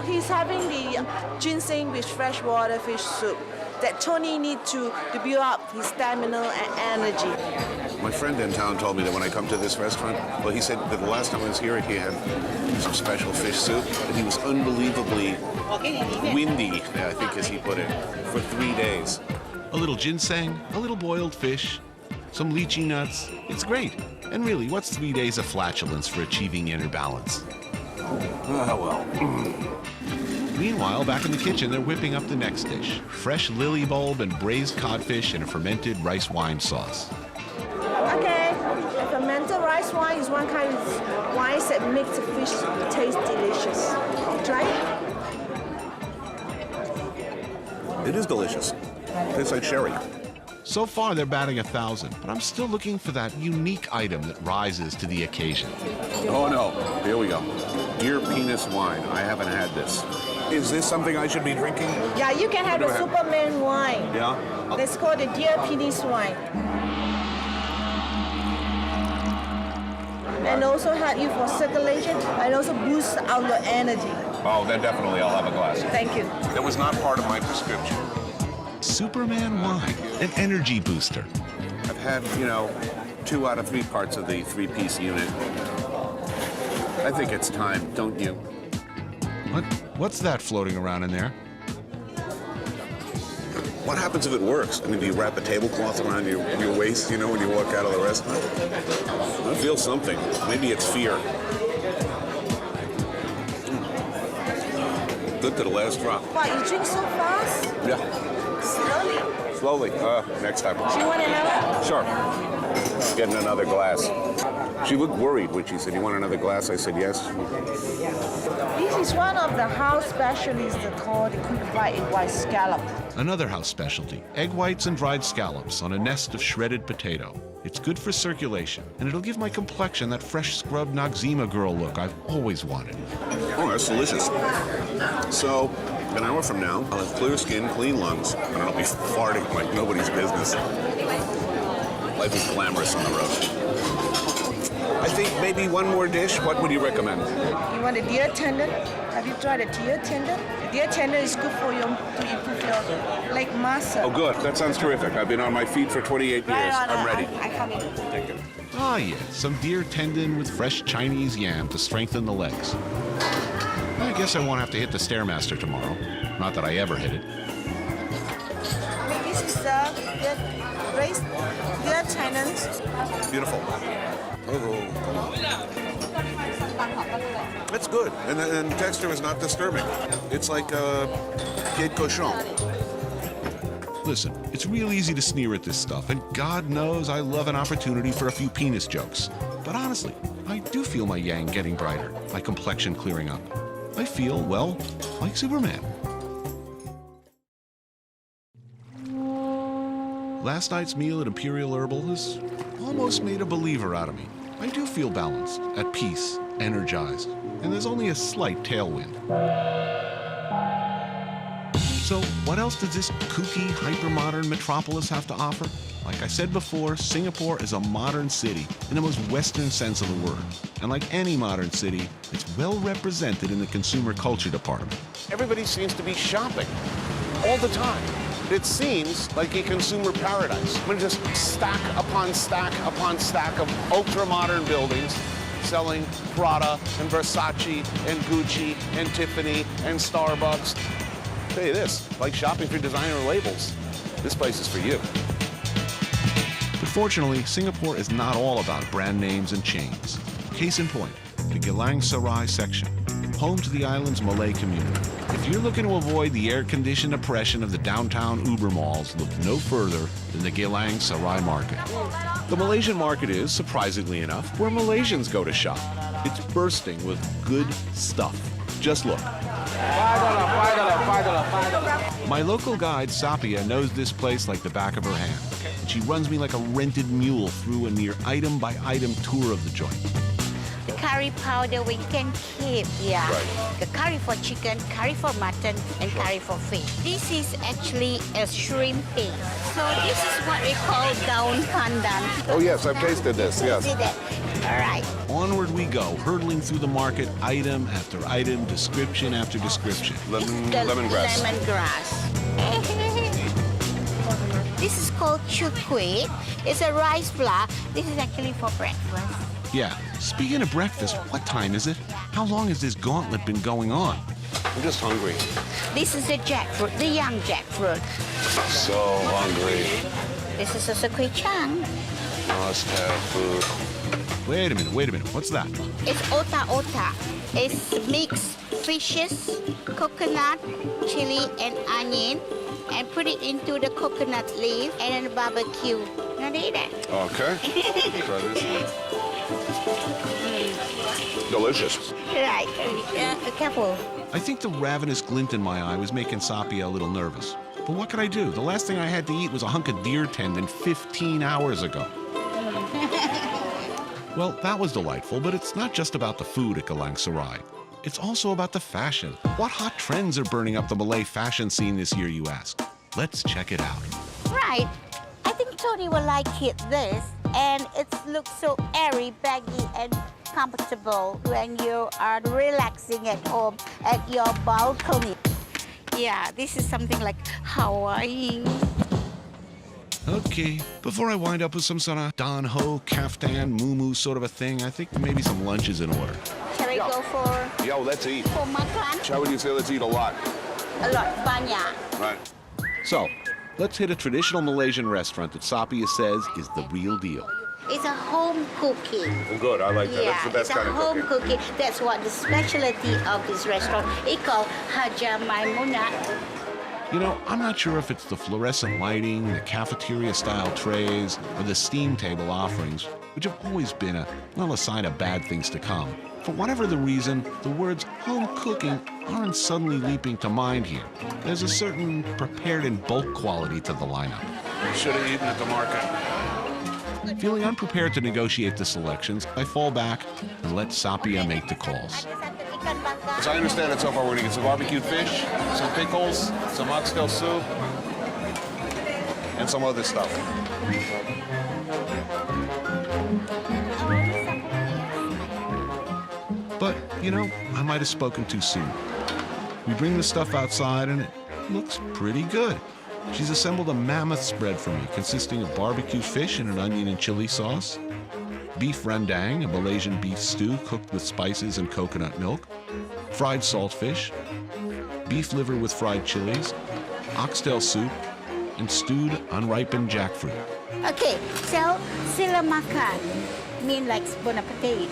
He's having the ginseng with freshwater fish soup that Tony needs to build up his stamina and energy. My friend in town told me that when I come to this restaurant, well, he said that the last time I was here, he had some special fish soup, and he was unbelievably windy, I think as he put it, for 3 days. A little ginseng, a little boiled fish, some lychee nuts. It's great. And really, what's 3 days of flatulence for achieving inner balance? Well. Meanwhile, back in the kitchen, they're whipping up the next dish. Fresh lily bulb and braised codfish in a fermented rice wine sauce. Okay, a fermented rice wine is one kind of wine that makes the fish taste delicious. Try it. It is delicious. Tastes like sherry. So far, they're batting 1,000, but I'm still looking for that unique item that rises to the occasion. Oh no, here we go. Deer penis wine. I haven't had this. Is this something I should be drinking? Yeah, you can have the Superman wine. Yeah? That's called the deer penis wine. And also help you for circulation and also boost out your energy. Oh, then definitely I'll have a glass. Thank you. That was not part of my prescription. Superman wine, an energy booster. I've had, 2 out of 3 parts of the 3-piece unit. I think it's time, don't you? What's that floating around in there? What happens if it works? I mean, do you wrap a tablecloth around your waist, when you walk out of the restaurant? I feel something. Maybe it's fear. Good to the last drop. What, you drink so fast? Yeah. Slowly. Slowly. Next time. Do you want another? Sure. Getting another glass. She looked worried when she said, "You want another glass?" I said, "Yes." This is one of the house specialties called the quick fried white scallop. Another house specialty, egg whites and dried scallops on a nest of shredded potato. It's good for circulation, and it'll give my complexion that fresh scrubbed Noxzema girl look I've always wanted. Oh, that's delicious. So, an hour from now, I'll have clear skin, clean lungs, and I'll be farting like nobody's business. Life is glamorous on the road. I think maybe one more dish. What would you recommend? You want a deer tendon? Have you tried a deer tendon? The deer tendon is good for you to improve your leg muscle. Oh, good. That sounds terrific. I've been on my feet for 28 years. I'm ready. I come in. Thank you. Ah, yes, some deer tendon with fresh Chinese yam to strengthen the legs. I guess I won't have to hit the Stairmaster tomorrow. Not that I ever hit it. This is the braised deer tendon. Beautiful. Oh. It's good, and the texture is not disturbing. It's like pied de cochon. Listen, it's real easy to sneer at this stuff, and God knows I love an opportunity for a few penis jokes. But honestly, I do feel my yang getting brighter, my complexion clearing up. I feel, well, like Superman. Last night's meal at Imperial Herbal has almost made a believer out of me. I do feel balanced, at peace, energized, and there's only a slight tailwind. So what else does this kooky, hyper-modern metropolis have to offer? Like I said before, Singapore is a modern city in the most Western sense of the word. And like any modern city, it's well represented in the consumer culture department. Everybody seems to be shopping all the time. It seems like a consumer paradise. I mean, just stack upon stack upon stack of ultra-modern buildings selling Prada and Versace and Gucci and Tiffany and Starbucks. I'll tell you this, like shopping for designer labels, this place is for you. But fortunately, Singapore is not all about brand names and chains. Case in point, the Geylang Serai section, home to the island's Malay community. If you're looking to avoid the air-conditioned oppression of the downtown Uber malls, look no further than the Geylang Serai market. The Malaysian market is, surprisingly enough, where Malaysians go to shop. It's bursting with good stuff. Just look. My local guide, Sapia, knows this place like the back of her hand. And she runs me like a rented mule through a near item-by-item tour of the joint. The curry powder we can keep, yeah. Right. The curry for chicken, curry for mutton, and curry for fish. This is actually a shrimp paste. So this is what we call daun pandan. Oh yes, I've tasted this, yes. See that? All right. Onward we go, hurdling through the market, item after item, description after description. Lemongrass. Lemongrass. This is called chukui. It's a rice flour. This is actually for breakfast. Yeah, speaking of breakfast, what time is it? How long has this gauntlet been going on? I'm just hungry. This is the jackfruit, the young jackfruit. So hungry. This is a sukui chang. Must have food. Wait a minute, what's that? It's ota. It's mixed fishes, coconut, chili, and onion, and put it into the coconut leaf and then barbecue. Now do that. Okay. Try this. Delicious. Right. Careful. I think the ravenous glint in my eye was making Sapia a little nervous. But what could I do? The last thing I had to eat was a hunk of deer tendon 15 hours ago. Well, that was delightful, but it's not just about the food at Geylang Serai. It's also about the fashion. What hot trends are burning up the Malay fashion scene this year, you ask? Let's check it out. Right. I think Tony will like it this, and it looks so airy, baggy, and comfortable when you are relaxing at home at your balcony. Yeah, this is something like Hawaii. Okay, before I wind up with some sort of Don Ho, kaftan, moo sort of a thing, I think maybe some lunch is in order. Shall we go for Yo, let's eat. makan? How would you say let's eat a lot? A lot, banyak. Right. So, let's hit a traditional Malaysian restaurant that Sapia says is the real deal. It's a home cooking. Good, I like that. Yeah, That's the best it's kind a of home cooking. cooking. That's what the specialty of this restaurant. It's called Haja Maimunah. You know, I'm not sure if it's the fluorescent lighting, the cafeteria-style trays, or the steam table offerings, which have always been a sign of bad things to come. For whatever the reason, the words home cooking aren't suddenly leaping to mind here. There's a certain prepared in bulk quality to the lineup. Should have eaten at the market. Feeling unprepared to negotiate the selections, I fall back and let Sapia make the calls. As I understand it so far, we're going to get some barbecued fish, some pickles, some oxtail soup, and some other stuff. But, you know, I might have spoken too soon. We bring the stuff outside and it looks pretty good. She's assembled a mammoth spread for me, consisting of barbecue fish in an onion and chili sauce, beef rendang, a Malaysian beef stew cooked with spices and coconut milk, fried saltfish, beef liver with fried chilies, oxtail soup, and stewed unripened jackfruit. Okay, so sila makan mean like bon appetit.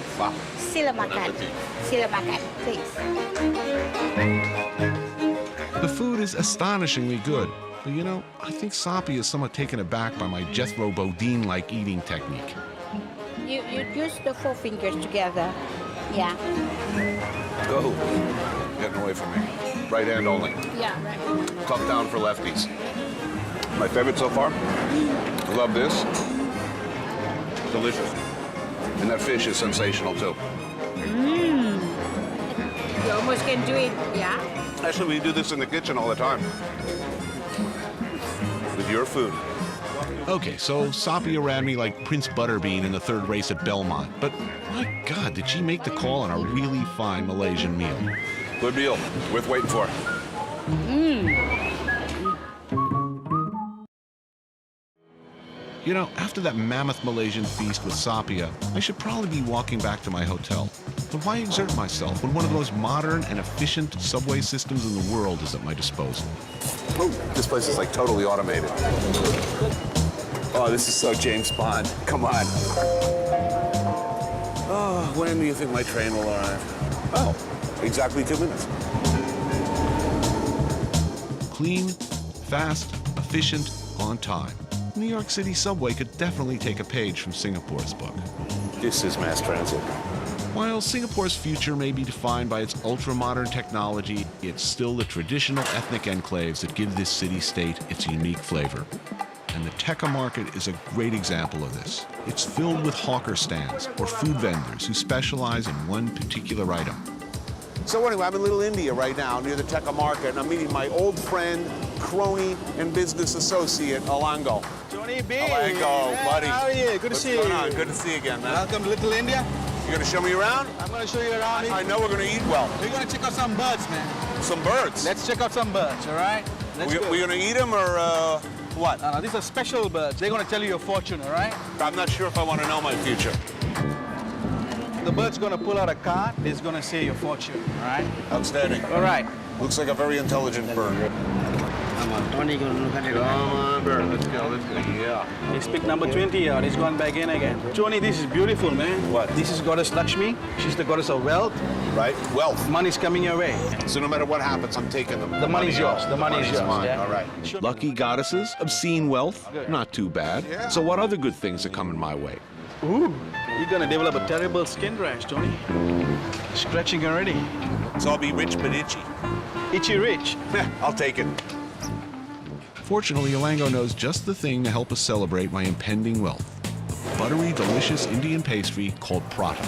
Sila makan. Sila makan, please. The food is astonishingly good. But you know, I think Sapia is somewhat taken aback by my Jethro Bourdain-like eating technique. You use the 4 fingers together. Yeah. Go. away from me. Right hand only. Yeah, right. Tough down for lefties. My favorite so far? Love this. Delicious. And that fish is sensational too. You almost can do it, yeah? Actually, we do this in the kitchen all the time. With your food. Okay, so Sapia ran me like Prince Butterbean in the third race at Belmont. But my God, did she make the call on a really fine Malaysian meal? Good meal. Worth waiting for. You know, after that mammoth Malaysian feast with Sapia, I should probably be walking back to my hotel. But why exert myself when one of the most modern and efficient subway systems in the world is at my disposal? Oh, this place is like totally automated. Oh, this is so James Bond. Come on. Oh, when do you think my train will arrive? Oh, exactly 2 minutes. Clean, fast, efficient, on time. New York City subway could definitely take a page from Singapore's book. This is mass transit. While Singapore's future may be defined by its ultra-modern technology, it's still the traditional ethnic enclaves that give this city-state its unique flavor. And the Tekka market is a great example of this. It's filled with hawker stands or food vendors who specialize in one particular item. So anyway, I'm in Little India right now, near the Tekka market, and I'm meeting my old friend, crony, and business associate, Alango. Johnny B. Alango, buddy. How are you? Good to see you. What's going on? Good to see you again, man. Welcome to Little India. You gonna show me around? I'm gonna show you around. I know we're gonna eat well. We're gonna check out some birds, man. Some birds? Let's check out some birds, all right? We gonna eat them or what? No, these are special birds. They're gonna tell you your fortune, all right? I'm not sure if I want to know my future. The bird's gonna pull out a card. It's gonna say your fortune, all right? Outstanding. All right. Looks like a very intelligent bird. Come on, Tony gonna look at it. Come on, bird. Let's go. Let's go. Yeah. Let's pick number 20 out. It's gone back in again. Johnny, this is beautiful, man. What? This is Goddess Lakshmi. She's the goddess of wealth. Right? Wealth. Money's coming your way. So no matter what happens, I'm taking them. The money's yours. The money's yours. Mine. Yeah. All right. Lucky goddesses, obscene wealth, not too bad. Yeah. So what other good things are coming my way? Ooh, you're gonna develop a terrible skin rash, Tony. Scratching already. So I'll be rich but itchy. Itchy rich. I'll take it. Fortunately, Alango knows just the thing to help us celebrate my impending wealth. A buttery, delicious Indian pastry called prata.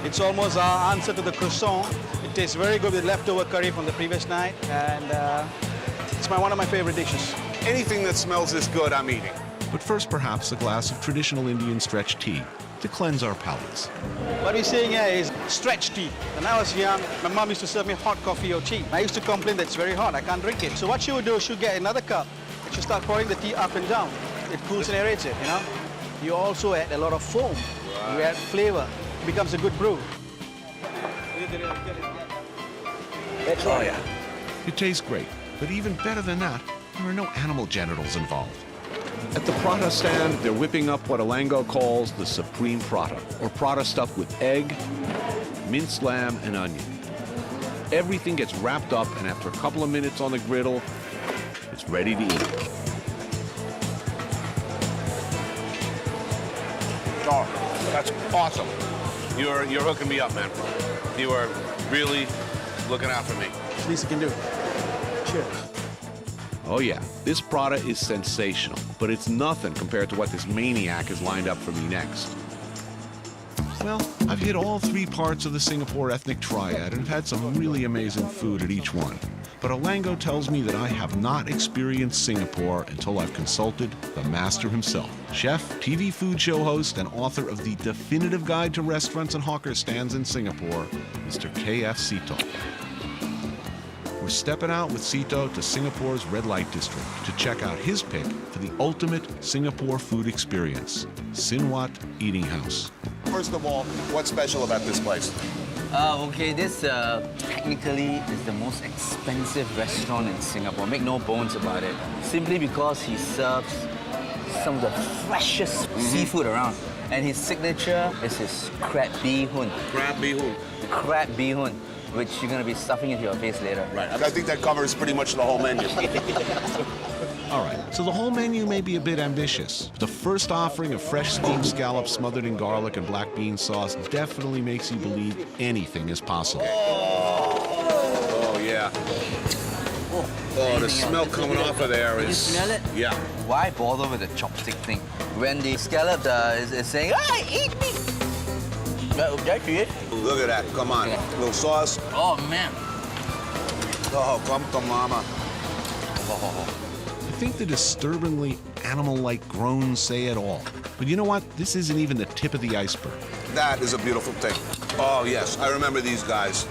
It's almost our answer to the croissant. It tastes very good with leftover curry from the previous night, and it's one of my favorite dishes. Anything that smells this good, I'm eating. But first, perhaps a glass of traditional Indian stretch tea to cleanse our palates. What we're seeing here is stretch tea. When I was young, my mom used to serve me hot coffee or tea. I used to complain that it's very hot, I can't drink it. So what she would do, she would get another cup. She would start pouring the tea up and down. It cools and aerates it, you know. You also add a lot of foam. You add flavor. It becomes a good brew. Oh, yeah. It tastes great, but even better than that, there are no animal genitals involved. At the prata stand, they're whipping up what Alango calls the supreme prata, or prata stuffed with egg, minced lamb, and onion. Everything gets wrapped up, and after a couple of minutes on the griddle, it's ready to eat. Oh, that's awesome. You're hooking me up, man. You are really looking out for me. Least you can do. Cheers. Oh yeah, this prata is sensational, but it's nothing compared to what this maniac has lined up for me next. Well, I've hit all three parts of the Singapore ethnic triad and have had some really amazing food at each one. But Alango tells me that I have not experienced Singapore until I've consulted the master himself. Chef, TV food show host, and author of the definitive guide to restaurants and hawker stands in Singapore, Mr. K.F. Sito. We're stepping out with Sito to Singapore's red light district to check out his pick for the ultimate Singapore food experience, Sin Wat Eating House. First of all, what's special about this place? Okay, this technically is the most expensive restaurant in Singapore. Make no bones about it. Simply because he serves some of the freshest seafood around. And his signature is his crab bee hoon. Crab bee hoon. Crab bee hoon, which you're going to be stuffing into your face later. Right. I think that covers pretty much the whole menu. All right, so the whole menu may be a bit ambitious. The first offering of fresh steamed scallops smothered in garlic and black bean sauce definitely makes you believe anything is possible. Oh, yeah. Yeah. Oh, the smell coming off of there Can you is... smell it? Yeah. Why bother with the chopstick thing? When the scallop is saying, "Hey, eat me!" That's it. Look at that. Come on. Yeah. Little sauce. Oh, man. Oh, come to mama. I think the disturbingly animal-like groans say it all. But you know what? This isn't even the tip of the iceberg. That is a beautiful thing. Oh, yes. I remember these guys.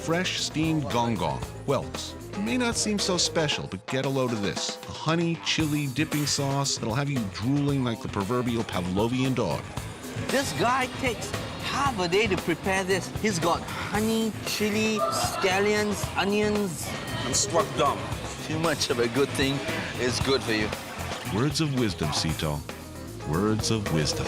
Fresh steamed gong gong, whelks. It may not seem so special, but get a load of this. A honey chili dipping sauce that'll have you drooling like the proverbial Pavlovian dog. This guy takes half a day to prepare this. He's got honey, chili, scallions, onions. I'm struck dumb. Too much of a good thing is good for you. Words of wisdom, Cito. Words of wisdom.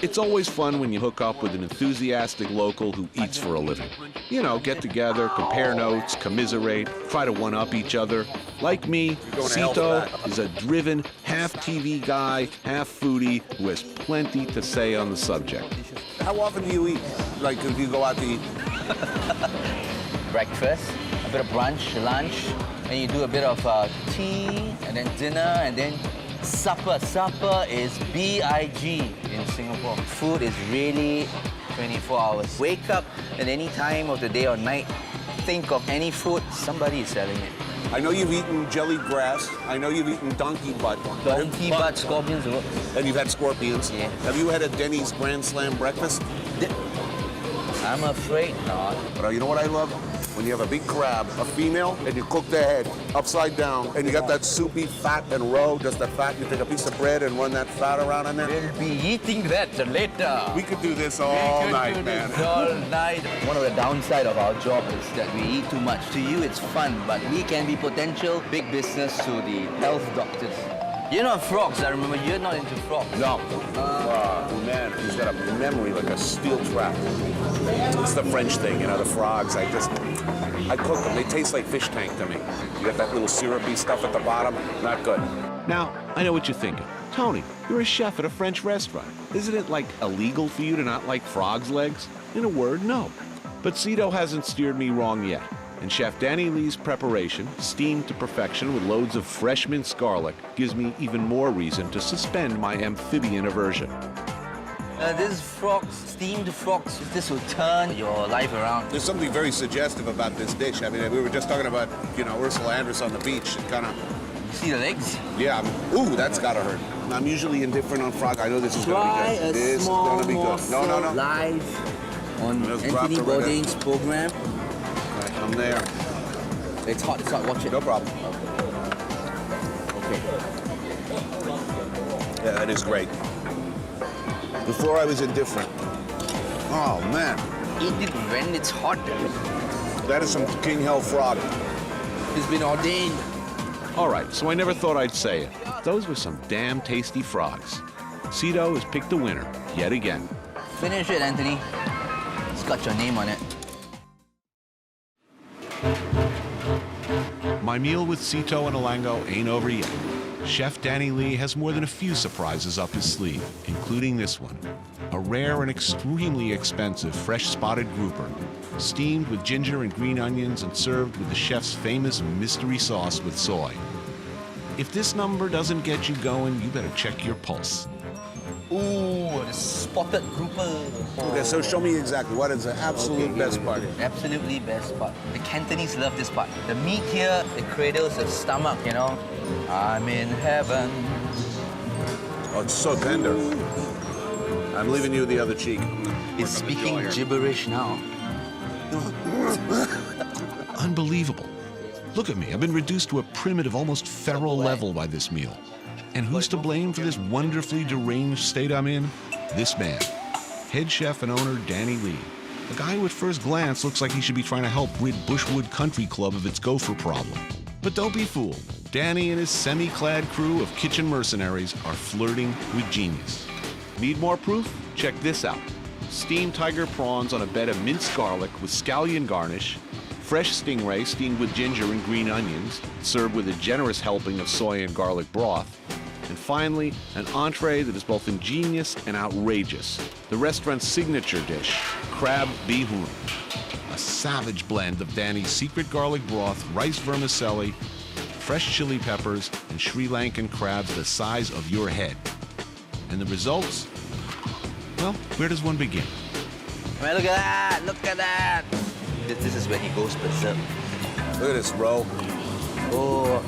It's always fun when you hook up with an enthusiastic local who eats for a living. You know, get together, compare notes, commiserate, try to one-up each other. Like me, Cito is a driven, half-TV guy, half-foodie who has plenty to say on the subject. How often do you eat? Like, if you go out to eat? Breakfast, a bit of brunch, lunch, and you do a bit of tea, and then dinner, and then supper. Supper is B.I.G. in Singapore. Food is really 24 hours. Wake up at any time of the day or night, think of any food, somebody is selling it. I know you've eaten jelly grass. I know you've eaten donkey butt. Donkey butt, scorpions. And you've had scorpions. Yeah. Have you had a Denny's Grand Slam breakfast? I'm afraid not. But you know what I love? When you have a big crab, a female, and you cook the head upside down, and you got that soupy fat and roe, just the fat, you take a piece of bread and run that fat around in there. We'll be eating that later. We could do this all night, man. All night. One of the downside of our job is that we eat too much. To you, it's fun, but we can be potential big business to the health doctors. You're not frogs, I remember. You're not into frogs. No. Man, he's got a memory like a steel trap. It's the French thing, you know, the frogs. I cook them. They taste like fish tank to me. You got that little syrupy stuff at the bottom. Not good. Now, I know what you're thinking. Tony, you're a chef at a French restaurant. Isn't it, like, illegal for you to not like frog's legs? In a word, no. But Cito hasn't steered me wrong yet. And Chef Danny Lee's preparation, steamed to perfection with loads of fresh minced garlic, gives me even more reason to suspend my amphibian aversion. This frogs, steamed frogs, this will turn your life around. There's something very suggestive about this dish. I mean, we were just talking about, you know, Ursula Andress on the beach. It kind of... You see the legs? Yeah. Ooh, that's gotta hurt. I'm usually indifferent on frog. I know this is gonna be good. This is gonna be good. No. Live on Just Anthony drop it right Bourdain's program. Right, I'm there. It's hot, watch it. No problem. Okay. Yeah, that is great. Before I was indifferent. Oh, man. Eat it when it's hot. That is some king hell frog. It's been ordained. All right, so I never thought I'd say it. Those were some damn tasty frogs. Cito has picked the winner, yet again. Finish it, Anthony. It's got your name on it. My meal with Cito and Alango ain't over yet. Chef Danny Lee has more than a few surprises up his sleeve, including this one. A rare and extremely expensive fresh spotted grouper, steamed with ginger and green onions and served with the chef's famous mystery sauce with soy. If this number doesn't get you going, you better check your pulse. Ooh, the spotted grouper. Okay, so show me exactly what is the absolute best part. Absolutely best part. The Cantonese love this part. The meat here, it cradles the stomach, you know. I'm in heaven. Oh, it's so tender. I'm leaving you the other cheek. It's speaking gibberish now. Unbelievable. Look at me, I've been reduced to a primitive, almost feral level by this meal. And who's to blame for this wonderfully deranged state I'm in? This man, head chef and owner Danny Lee. A guy who at first glance looks like he should be trying to help rid Bushwood Country Club of its gopher problem. But don't be fooled. Danny and his semi-clad crew of kitchen mercenaries are flirting with genius. Need more proof? Check this out. Steamed tiger prawns on a bed of minced garlic with scallion garnish, fresh stingray steamed with ginger and green onions, served with a generous helping of soy and garlic broth, and finally, an entree that is both ingenious and outrageous. The restaurant's signature dish, crab bihun, a savage blend of Danny's secret garlic broth, rice vermicelli, fresh chili peppers, and Sri Lankan crabs the size of your head. And the results? Well, where does one begin? Man, look at that! Look at that! This is when he goes berserk. Look at this roe. Oh,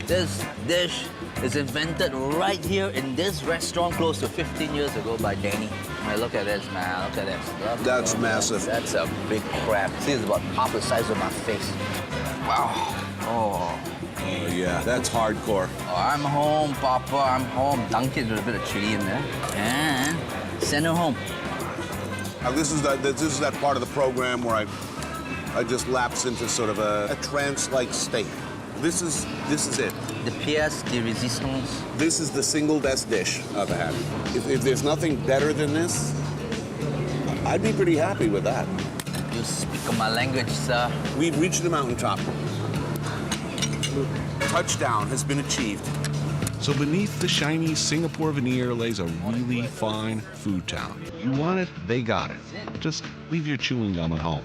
this dish is invented right here in this restaurant close to 15 years ago by Danny. Man, look at this, man. Look at this. Look That's massive. That's a big crab. See, it's about half the size of my face. Wow. Oh. Oh, yeah, that's hardcore. Oh, I'm home, Papa. I'm home. Dunk it with a bit of chili in there. And send her home. Now, this is that part of the program where I just lapse into sort of a trance-like state. This is it. The pièce de résistance. This is the single best dish I've had. If there's nothing better than this, I'd be pretty happy with that. You speak my language, sir. We've reached the mountaintop. Touchdown has been achieved. So beneath the shiny Singapore veneer lays a really fine food town. You want it, they got it. Just leave your chewing gum at home.